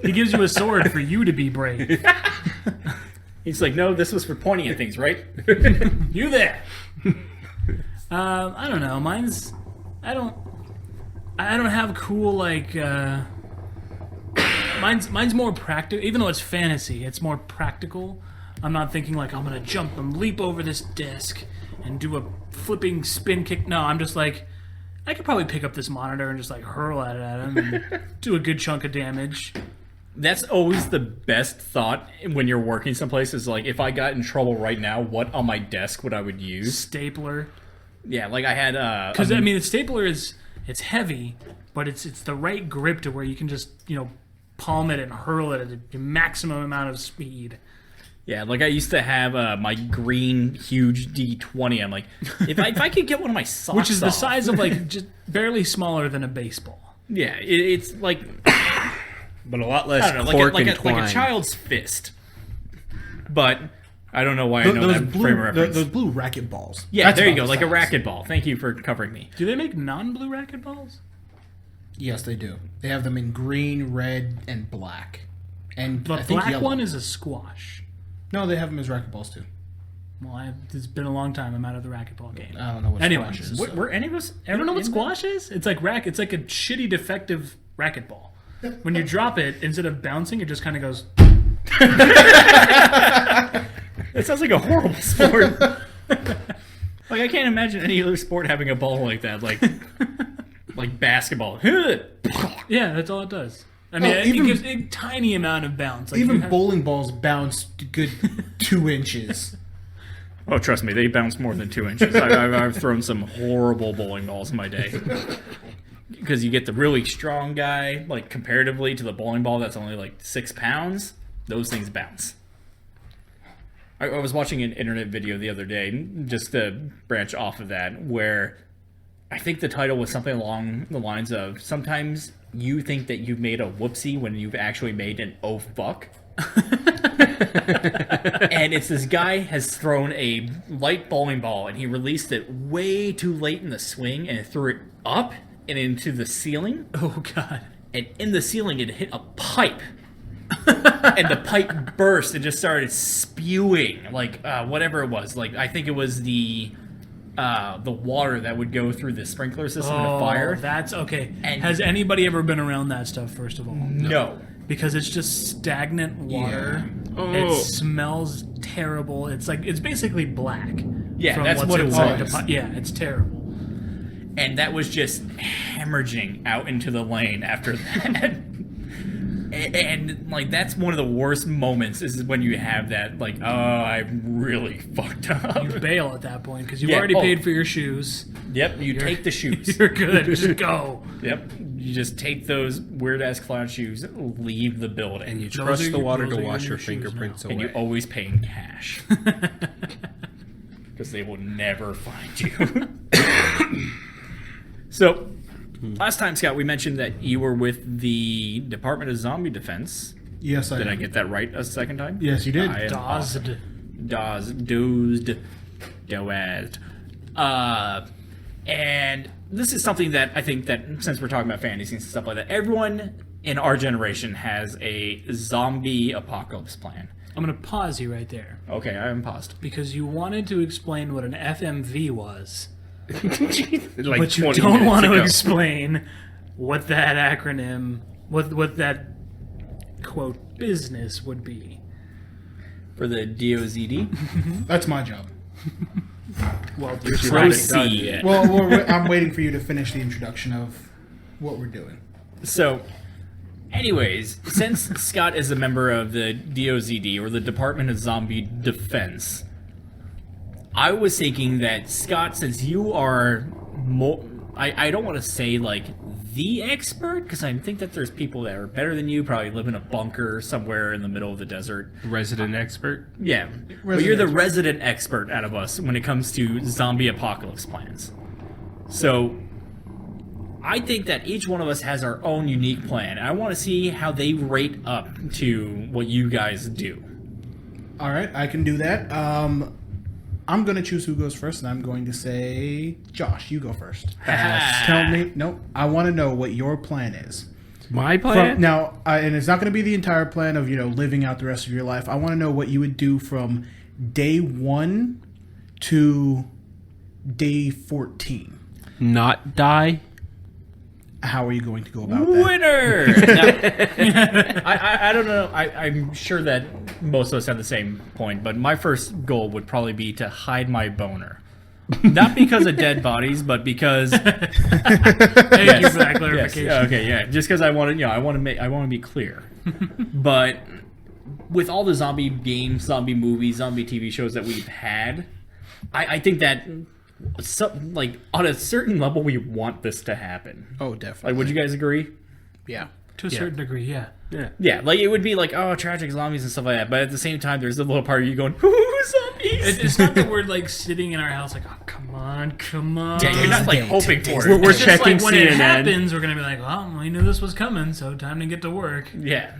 He gives you a sword for you to be brave. He's like, no, this was for pointing at things, right? You there? I don't know. Mine's. I don't have cool like. Mine's more practical. Even though it's fantasy, it's more practical. I'm not thinking like I'm gonna jump and leap over this desk and do a flipping spin kick. No, I'm just like. I could probably pick up this monitor and just like hurl at him and do a good chunk of damage. That's always the best thought when you're working someplace is like, if I got in trouble right now, what on my desk would I would use? Stapler. Yeah, like I had Because I mean, the stapler it's heavy, but it's the right grip to where you can just palm it and hurl it at the maximum amount of speed. yeah, like I used to have my green huge D20. I'm like, if I could get one of my socks Which is the off- size of like just barely smaller than a baseball. Yeah, it's like But a lot less I don't know, cork like and twine. a child's fist. But I don't know why I know that frame of reference. those blue racket balls. Yeah, That's there you about go, the like a size. racquetball. Thank you for covering me. Do they make non-blue racquetballs? Yes, they do. They have them in green, red, and black. And The I think black yellow. one is a squash. No, they have them as racquetballs too. Well, it's been a long time. I'm out of the racquetball game. I don't know what Anyway, squash is. Were any of us You ever don't know what in squash is? It's like It's like a shitty defective racquetball. When you drop it, instead of bouncing, it just kind of goes. that? It sounds like a horrible sport. Like I can't imagine any other sport having a ball like that, like basketball. Yeah, that's all it does. I mean, Oh, it even- gives a tiny amount of bounce. Like Even you have- bowling balls bounce a good 2 inches. Oh, trust me, they bounce more than 2 inches. I've thrown some horrible bowling balls in my day. Because you get the really strong guy, like comparatively to the bowling ball that's only like 6 pounds, those things bounce. I was watching an internet video the other day, just to branch off of that, where I think the title was something along the lines of, sometimes you think that you've made a whoopsie when you've actually made an oh fuck. And it's this guy has thrown a light bowling ball and he released it way too late in the swing and threw it up and into the ceiling. Oh god. And in the ceiling it hit a pipe. And the pipe burst and just started spewing like whatever it was. Like I think it was the water that would go through the sprinkler system in a fire. That's okay. And- Has anybody ever been around that stuff? First of all, No. because it's just stagnant water. Oh. It smells terrible. It's basically black. Yeah, from that's what's what it inside was. the yeah, it's terrible. And that was just hemorrhaging out into the lane after that. And like that's one of the worst moments is when you have that like, oh, I really fucked up. You bail at that point because you've Yeah, already oh. paid for your shoes. Yep, you take the shoes. You're good. Just go. Yep, you just take those weird ass clown shoes, leave the building, And you Those trust are the your- water those to are wash your your shoes fingerprints away. and you always pay in cash because they will never find you. So, last time, Scott, we mentioned that you were with the Department of Zombie Defense. Yes, I Did I am. get that right a second time? Yes, you did. I am awesome. Dozed. Dozed. And this is something that I think that since we're talking about fantasies and stuff like that, everyone in our generation has a zombie apocalypse plan. I'm going to pause you right there Okay, I am paused. because you wanted to explain what an FMV was, like but you 20 don't minutes want to ago. explain what that acronym, what that quote business would be. For the DOZD, That's my job. Well, proceed. Well, I'm waiting for you to finish the introduction of what we're doing. So, anyways, since Scott is a member of the DOZD, or the Department of Zombie Defense, I was thinking that, Scott, since you are more... I don't want to say, like, the expert, because I think that there's people that are better than you, probably live in a bunker somewhere in the middle of the desert. Resident expert. Yeah. But you're the resident expert out of us when it comes to zombie apocalypse plans. So, I think that each one of us has our own unique plan. I want to see how they rate up to what you guys do. All right, I can do that. I'm going to choose who goes first, and I'm going to say, Josh, you go first. Tell me. No, I want to know what your plan is. My plan? And it's not going to be the entire plan of, living out the rest of your life. I want to know what you would do from day 1 to day 14. Not die? How are you going to go about that? Winner! Now, I don't know. I'm sure that most of us have the same point, but my first goal would probably be to hide my boner. Not because of dead bodies, but because Thank you for that yes, clarification. okay, yeah. Just because I want to, I want to be clear. But with all the zombie games, zombie movies, zombie TV shows that we've had, I think that on a certain level, we want this to happen. Oh, definitely. Like, would you guys agree? Yeah. To a certain degree, yeah. Yeah, like it would be like, oh, tragic zombies and stuff like that. But at the same time, there's a little part of you going, ooh, zombies. It's not that we're like sitting in our house like, oh, come on. Yeah, you're not like Date. hoping for We're it. It's just checking like when it CNN. happens, we're gonna be like, well, we knew this was coming, so time to get to work. Yeah.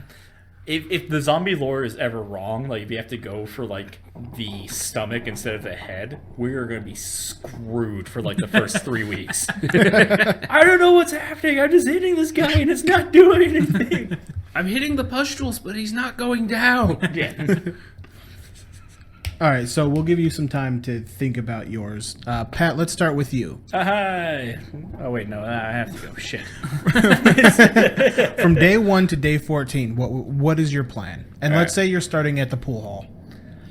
If the zombie lore is ever wrong, like if you have to go for like the stomach instead of the head, we are going to be screwed for like the first 3 weeks. I don't know what's happening. I'm just hitting this guy and it's not doing anything. I'm hitting the pustules, but he's not going down. Yeah. All right, so we'll give you some time to think about yours. Pat, let's start with you. Hi. Oh wait, no, I have to go. Shit. From day 1 to day 14, what is your plan? And let's say you're starting at the pool hall.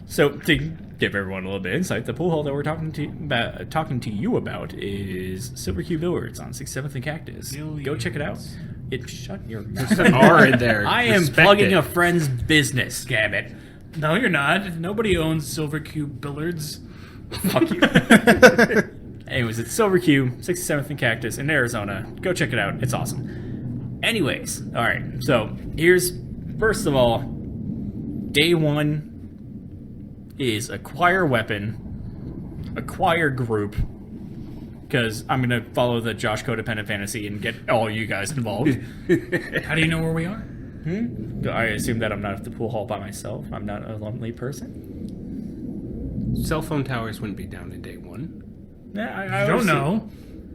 So to give everyone a little bit of insight, the pool hall that we're talking to you about is Silver Q Billiards on 67th and Cactus. Go check it out. Shut your mouth. An R in there. I am Respect plugging it. a friend's business, Gabbit. No, you're not. Nobody owns Silver Cube Billiards. Fuck you. Anyways, it's Silver Q, 67th and Cactus in Arizona. Go check it out. It's awesome. Anyways, all right. So here's, first of all, day 1 is acquire weapon, acquire group, because I'm going to follow the Josh Codependent Fantasy and get all you guys involved. How do you know where we are? I assume that I'm not at the pool hall by myself. I'm not a lonely person. Cell phone towers wouldn't be down in day 1. Yeah, I don't know.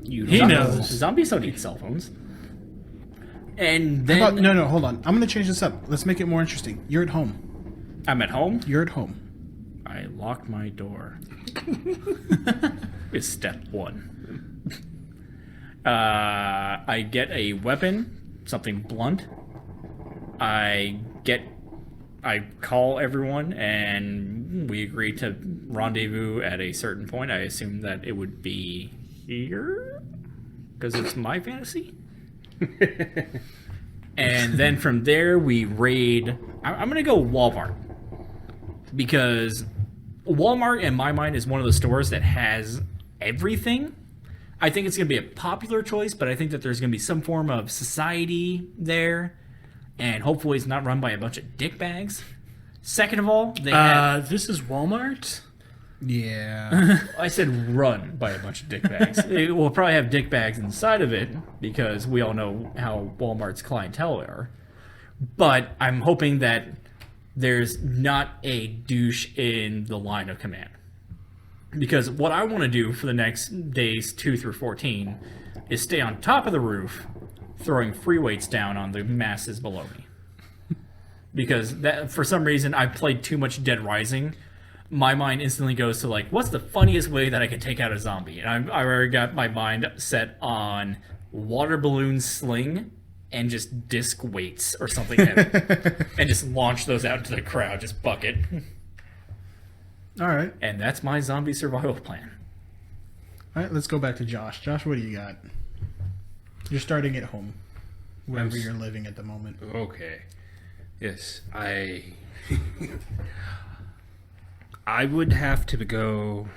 You He don't knows. Zombies don't need cell phones. And then No, hold on. I'm going to change this up. Let's make it more interesting. You're at home. I'm at home. You're at home. I lock my door. Is step 1. I get a weapon, something blunt. I call everyone and we agree to rendezvous at a certain point. I assume that it would be here because it's my fantasy. And then from there, we raid. I'm going to go Walmart. Because Walmart, in my mind, is one of the stores that has everything. I think it's going to be a popular choice, but I think that there's going to be some form of society there. And hopefully it's not run by a bunch of dickbags. Second of all, they have... This is Walmart? Yeah. I said run by a bunch of dickbags. It will probably have dickbags inside of it, because we all know how Walmart's clientele are. But I'm hoping that there's not a douche in the line of command. Because what I want to do for the next days 2 through 14 is stay on top of the roof, throwing free weights down on the masses below me. Because that, for some reason, I played too much Dead Rising. My mind instantly goes to, like, what's the funniest way that I can take out a zombie? And I already got my mind set on water balloon sling and just disc weights or something heavy. And just launch those out into the crowd, just bucket. All right. And that's my zombie survival plan. All right, let's go back to Josh. Josh, what do you got? You're starting at home, wherever you're living at the moment. Okay. Yes, I would have to go.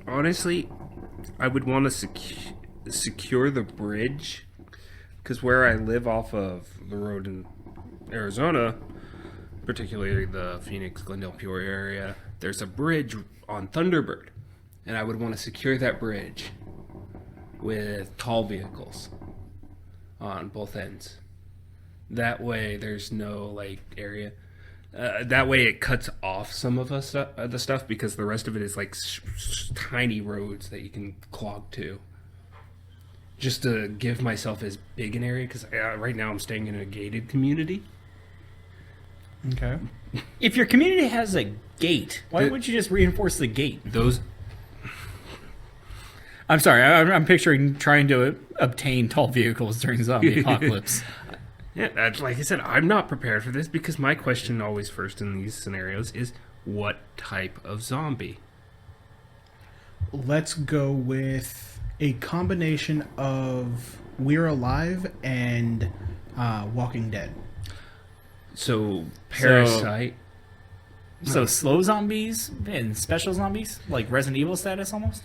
Honestly, I would want to secure the bridge, because where I live off of the road in Arizona, particularly the Phoenix, Glendale, Peoria area, there's a bridge on Thunderbird, and I would want to secure that bridge with tall vehicles on both ends. That way, there's no like area. That way, it cuts off some of the stuff, because the rest of it is like tiny roads that you can clog to. Just to give myself as big an area, because right now I'm staying in a gated community. Okay. If your community has a gate, why wouldn't you just reinforce the gate? Those. I'm sorry, I'm picturing trying to obtain tall vehicles during zombie apocalypse. Yeah, that's, like I said, I'm not prepared for this, because my question always first in these scenarios is, what type of zombie? Let's go with a combination of We're Alive and Walking Dead. So, Parasite. So slow zombies and special zombies? Like Resident Evil status almost?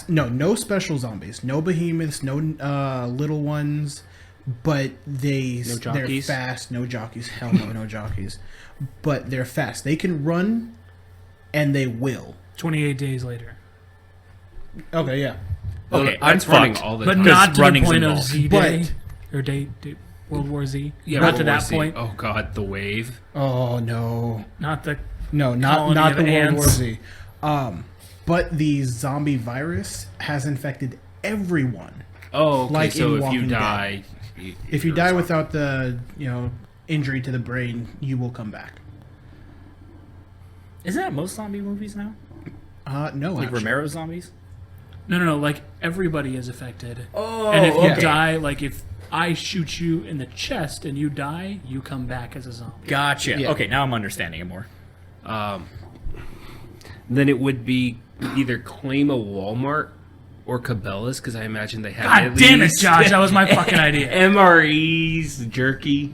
No special zombies. No behemoths, no little ones. But they're jockeys? fast. No jockeys. Hell no, no jockeys. But they're fast. They can run, and they will. 28 days later. Okay, yeah. Okay, I'm that's running fucked. all the But time. not to the running's point of involved. Z-Day. Or date World War Z. Yeah, not World to War that Z. point. Oh god, the wave. Oh no, Not the... no, Colony not of the World War ants. Z. But the zombie virus has infected everyone. Oh, okay. Like So in if you Walking die, If you die without the injury to the brain, you will come back. Isn't that most zombie movies now? No, Like actually. Romero zombies? No. Like, everybody is affected. Oh, And if you okay. die, like, if I shoot you in the chest and you die, you come back as a zombie. Gotcha. Yeah. Okay, now I'm understanding it more. then it would be either claim a Walmart or Cabela's, because I imagine they have God at damn it, least Josh. That was my fucking idea. MREs, jerky.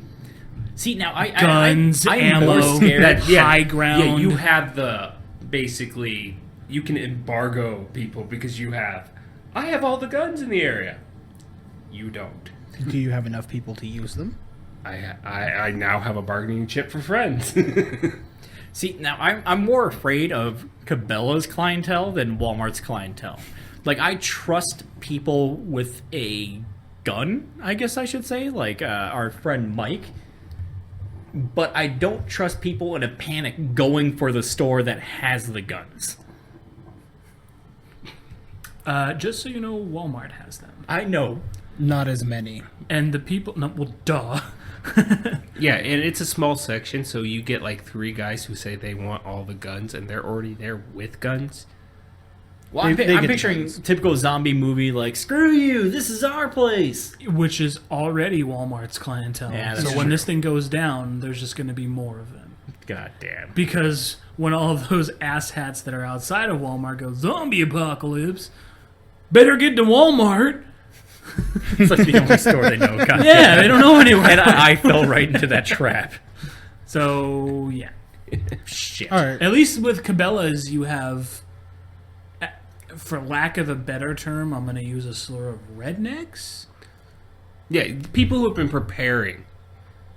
See, now I'm Ammo, more scared. high ground. Yeah, you have basically, you can embargo people because I have all the guns in the area. You don't. Do you have enough people to use them? I now have a bargaining chip for friends. See, now I'm more afraid of Cabela's clientele than Walmart's clientele. Like, I trust people with a gun, I guess I should say, like our friend Mike. But I don't trust people in a panic going for the store that has the guns. Just so you know, Walmart has them. I know. Not as many. And the people... No, well, duh. Yeah, and it's a small section, so you get like 3 guys who say they want all the guns, and they're already there with guns. Well, I'm They get the picturing guns. typical zombie movie like, screw you, this is our place. Which is already Walmart's clientele. Yeah, so that's when true. this thing goes down, there's just going to be more of them. God damn. Because when all of those asshats that are outside of Walmart go, zombie apocalypse, better get to Walmart. It's like the only store they know. God Yeah, they don't know anywhere. And I fell right into that trap. So yeah, Shit. All right. at least with Cabela's, you have, for lack of a better term, I'm going to use a slur of rednecks. Yeah, people who have been preparing.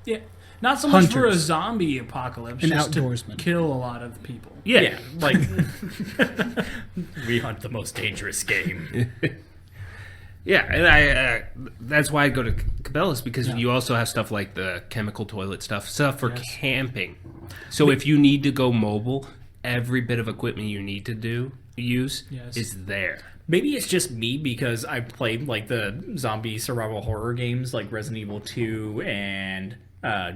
Yeah, not so much for a Hunters. zombie apocalypse, An just to outdoorsman. kill a lot of people. Yeah, like we hunt the most dangerous game. Yeah, and I that's why I go to Cabela's, because you also have stuff like the chemical toilet stuff for camping. So if you need to go mobile, every bit of equipment you need to use Yes. is there. Maybe it's just me because I played like the zombie survival horror games like Resident Evil 2 and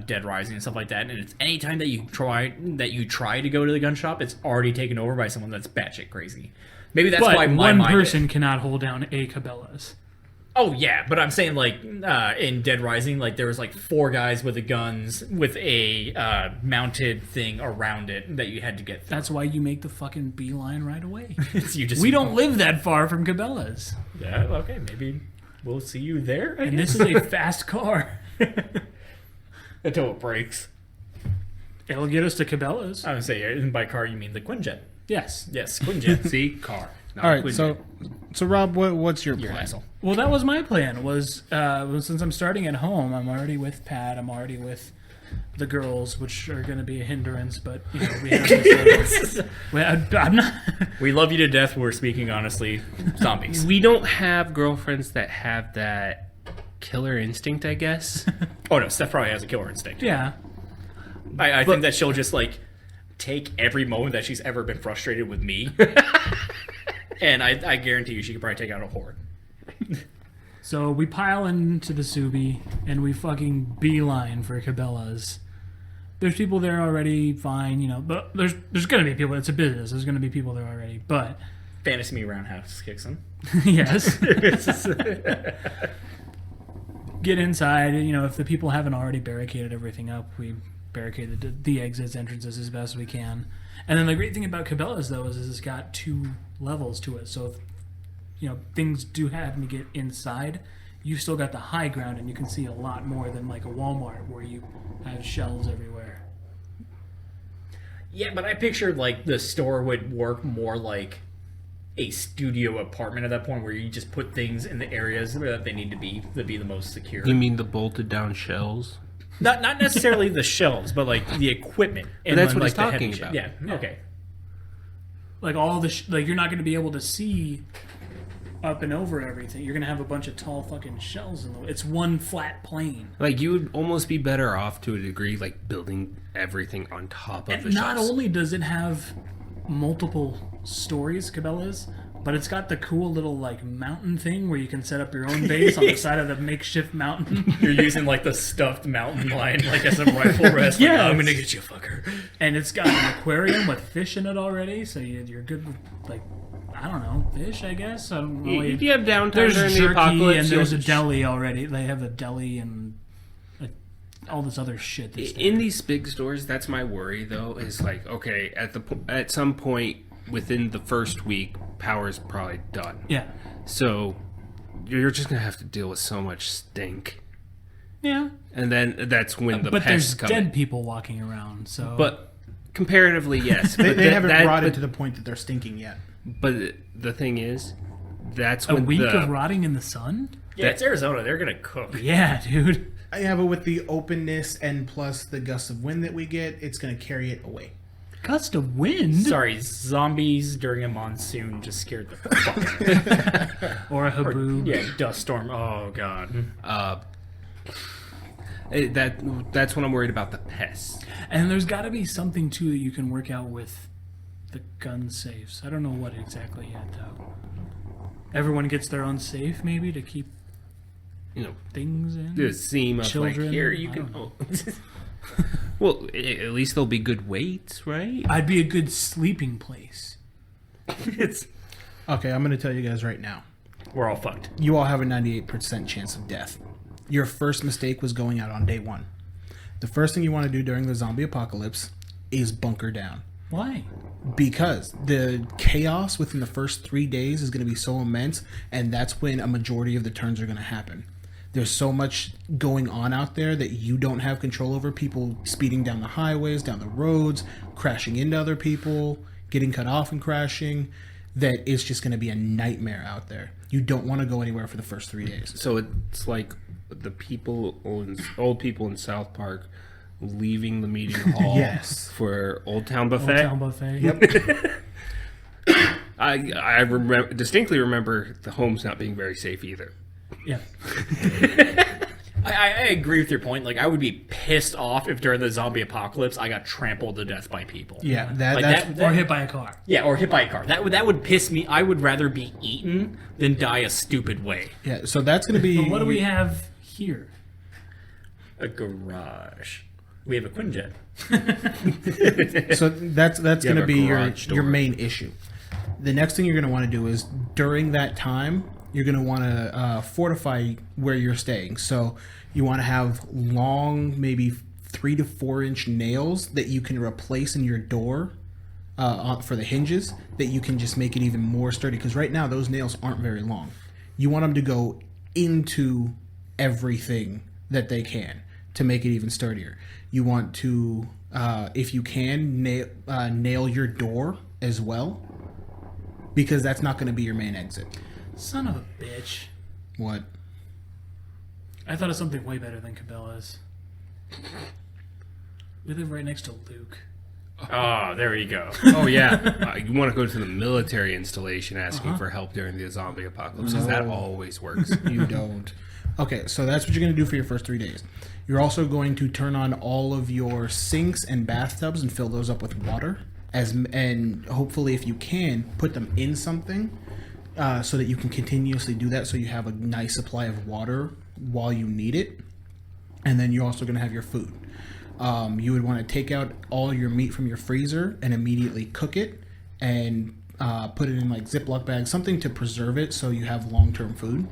Dead Rising and stuff like that. And it's anytime that you try to go to the gun shop, it's already taken over by someone that's batshit crazy. Maybe that's But why my one mind person cannot hold down a Cabela's. Oh yeah, but I'm saying like in Dead Rising, like there was like 4 guys with the guns with a mounted thing around it that you had to get through. That's why you make the fucking beeline right away. You just We don't live that far from Cabela's, Yeah, okay, maybe we'll see you there. and this is a fast car. Until it breaks. It'll get us to Cabela's. I would say, and by car you mean the Quinjet. Yes. Yes, Quinjet. See, car. not All right. equipment. So Rob, what's your You're an plan? asshole. Well, that was my plan. Was since I'm starting at home, I'm already with Pat. I'm already with the girls, which are going to be a hindrance. But you know, we have this, I'm not. We love you to death. We're speaking honestly. Zombies. We don't have girlfriends that have that killer instinct, I guess. Oh no, Steph probably has a killer instinct. Yeah. I think that she'll just like take every moment that she's ever been frustrated with me, and I guarantee you she could probably take out a horde. So we pile into the Subi and we fucking beeline for Cabela's. There's people there already, fine, you know, but there's gonna be people. It's a business. There's gonna be people there already, but Fantasy Me Roundhouse kicks in. yes. Get inside. You know, if the people haven't already barricaded everything up, we barricaded the exits, entrances as best we can. And then the great thing about Cabela's though is it's got 2 levels to it. So if you know things do happen to get inside, you've still got the high ground, and you can see a lot more than like a Walmart where you have shelves everywhere. Yeah, but I pictured like the store would work more like a studio apartment at that point, where you just put things in the areas that they need to be the most secure. You mean the bolted down shells? Not necessarily the shelves, but like the equipment. And that's then, what he's like, the talking heavy about. shit. Yeah. Okay. Like all the like you're not going to be able to see up and over everything. You're going to have a bunch of tall fucking shelves in the way. It's one flat plane. Like, you would almost be better off to a degree, like, building everything on top of And the not shelves. only does it have multiple stories, Cabela's, but it's got the cool little like mountain thing where you can set up your own base on the side of the makeshift mountain. You're using like the stuffed mountain lion like as a rifle rest. Yeah, I'm gonna it's- get you, fucker. And it's got an aquarium with fish in it already, so you're good with like I don't know, fish, I guess. I don't know. If you have downtime There's during the jerky apocalypse, and there's a you'll- deli already. They have a deli and all this other shit. That's there. In these big stores, that's my worry, though, is like, okay, at some point within the first week, power's probably done. Yeah, So you're just gonna have to deal with so much stink, yeah. and then that's when the But pests there's come. dead in. people walking around, so. But comparatively, yes, They, but they haven't brought but, it to the point that they're stinking yet. But the thing is, that's a when week the of rotting in the sun. Yeah, it's Arizona. They're gonna cook. Yeah, dude. Yeah, but with the openness and plus the gusts of wind that we get, it's going to carry it away. Gust of wind. Sorry, zombies during a monsoon just scared the fuck out of me. Or a haboob. Yeah, dust storm. Oh god. that's when I'm worried about the pests. And there's got to be something too that you can work out with the gun safes. I don't know what exactly yet though. Everyone gets their own safe maybe to keep You know, things in. the seam of Children, like, here you I can. don't Well, at least there'll be good weights, right? I'd be a good sleeping place. It's Okay, I'm going to tell you guys right now. we're all fucked. You all have a 98% chance of death. Your first mistake was going out on day 1. The first thing you want to do during the zombie apocalypse is bunker down. Why? Because the chaos within the first 3 days is going to be so immense, and that's when a majority of the turns are going to happen. There's so much going on out there that you don't have control over. People speeding down the highways, down the roads, crashing into other people, getting cut off and crashing, that it's just going to be a nightmare out there. You don't want to go anywhere for the first 3 days. So it's like the old people in South Park leaving the meeting hall Yes. for Old Town Old Buffet. Town Buffet. Yep. I distinctly remember the homes not being very safe either. Yeah. I agree with your point. Like, I would be pissed off if during the zombie apocalypse I got trampled to death by people. Yeah, Like that's Or hit by a car. Yeah, or hit by a car. That would piss me. I would rather be eaten than die a stupid way. yeah. So that's going to be. But what do we have here? A garage. We have a Quinjet. So that's going have to a be your garage door. main issue. The next thing you're going to want to do is during that time you're going to want to fortify where you're staying. So you want to have long, maybe 3 to 4 inch nails that you can replace in your door for the hinges, that you can just make it even more sturdy. Because right now those nails aren't very long. You want them to go into everything that they can to make it even sturdier. You want to, if you can, nail your door as well, because that's not going to be your main exit. Son of a bitch. What? I thought of something way better than Cabela's. We live right next to Luke. Oh, there you go. Oh yeah, you want to go to the military installation asking for help during the zombie apocalypse, because that always works. You don't. Okay, so that's what you're going to do for your first 3 days. You're also going to turn on all of your sinks and bathtubs and fill those up with water, and hopefully, if you can, put them in something so that you can continuously do that, so you have a nice supply of water while you need it. And then you're also going to have your food. You would want to take out all your meat from your freezer and immediately cook it and put it in like Ziploc bags, something to preserve it so you have long-term food.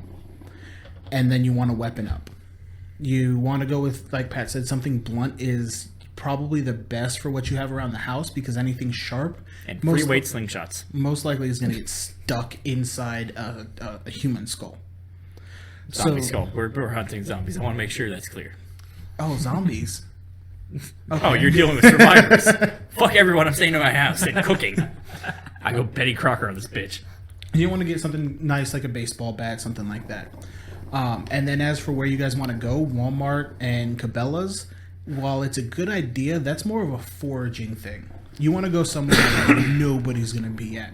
And then you want to weapon up. You want to go with, like Pat said, something blunt is probably the best for what you have around the house, because anything sharp And free weight slingshots. most likely is going to get stuck inside a human skull. Zombie skull. We're hunting zombies. I want to make sure that's clear. Oh, zombies. Oh, you're dealing with survivors. Fuck everyone I'm staying in my house and cooking. I go Betty Crocker on this bitch. You want to get something nice like a baseball bat, something like that. And then as for where you guys want to go, Walmart and Cabela's, while it's a good idea, that's more of a foraging thing. You want to go somewhere that nobody's going to be at.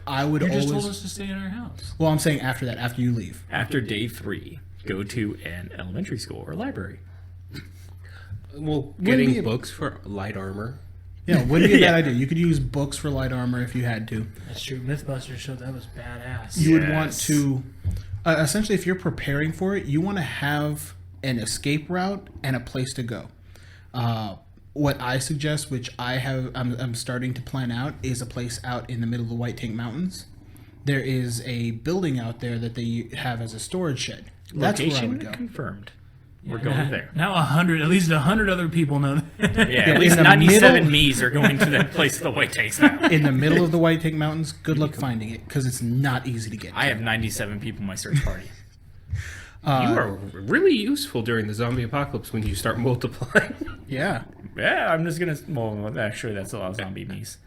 I would You always... just told us to stay in our house. Well, I'm saying after that, after you leave. After day 3, go to an elementary school or library. Well, be getting a- books for light armor. Yeah, wouldn't be a Yeah. bad idea. You could use books for light armor if you had to. That's true. Mythbusters showed that was badass. You would want Yes. to... essentially, if you're preparing for it, you want to have an escape route and a place to go. What I suggest, which I'm starting to plan out, is a place out in the middle of the White Tank Mountains. There is a building out there that they have as a storage shed. That's where I Location would go. confirmed. We're going there. Now at least 100 other people know that. Yeah, at in least the 97 middle- me's are going to that place the white takes now. In the middle of the White Tank Mountains, good luck finding it, because it's not easy to get to. I have 97 people in my search party. You are really useful during the zombie apocalypse when you start multiplying. Yeah. Yeah, I'm just gonna. Well, actually, that's a lot of zombie me's.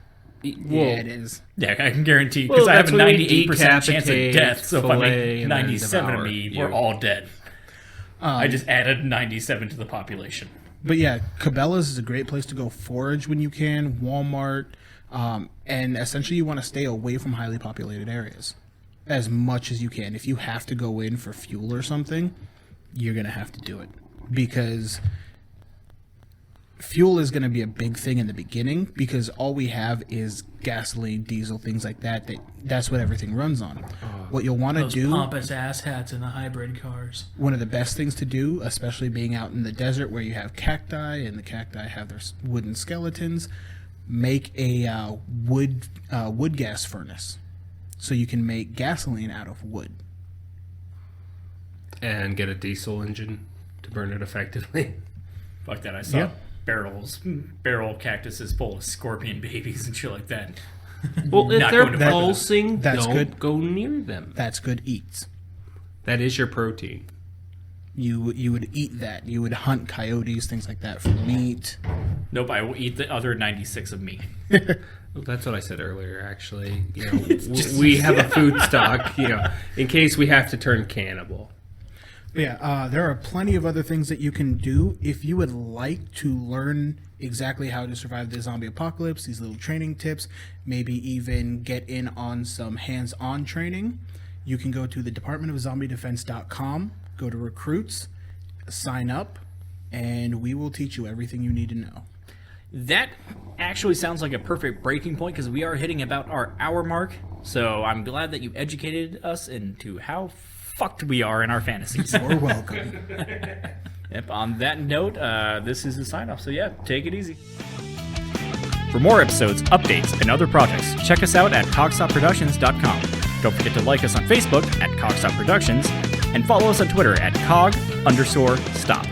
Yeah, it is. Yeah, I can guarantee because Well, I have a that's when we 98% chance of decapitate, death. So if I fillet, make and then 97 of devour me, you. we're all dead. I just added 97 to the population. But yeah, Cabela's is a great place to go forage when you can. Walmart, and essentially you want to stay away from highly populated areas as much as you can. If you have to go in for fuel or something, you're gonna have to do it, because fuel is going to be a big thing in the beginning, because all we have is gasoline, diesel, things like that. That's what everything runs on. What you'll want to Those do, pompous ass hats in the hybrid cars. one of the best things to do, especially being out in the desert where you have cacti and the cacti have their wooden skeletons, make a wood gas furnace so you can make gasoline out of wood. And get a diesel engine to burn it effectively. Fuck that, I saw. Yeah. barrel cactuses full of scorpion babies and shit like that. Well, if Not they're going to fuck with them. pulsing, That's don't good. go near them. That's good eats. That is your protein. You would eat that. You would hunt coyotes, things like that for meat. Nope, I will eat the other 96 of me. Well, that's what I said earlier. Actually, we have a food stock, in case we have to turn cannibal. Yeah, there are plenty of other things that you can do if you would like to learn exactly how to survive the zombie apocalypse. These little training tips, maybe even get in on some hands-on training. You can go to the departmentofzombiedefense.com, go to recruits, sign up, and we will teach you everything you need to know. That actually sounds like a perfect breaking point because we are hitting about our hour mark. So I'm glad that you educated us into how fucked we are in our fantasies. You're welcome. Yep, on that note, this is the sign off. So yeah, take it easy. For more episodes, updates, and other projects, check us out at cogstopproductions.com. Don't forget to like us on Facebook at Cogstop Productions and follow us on Twitter at cog_stop.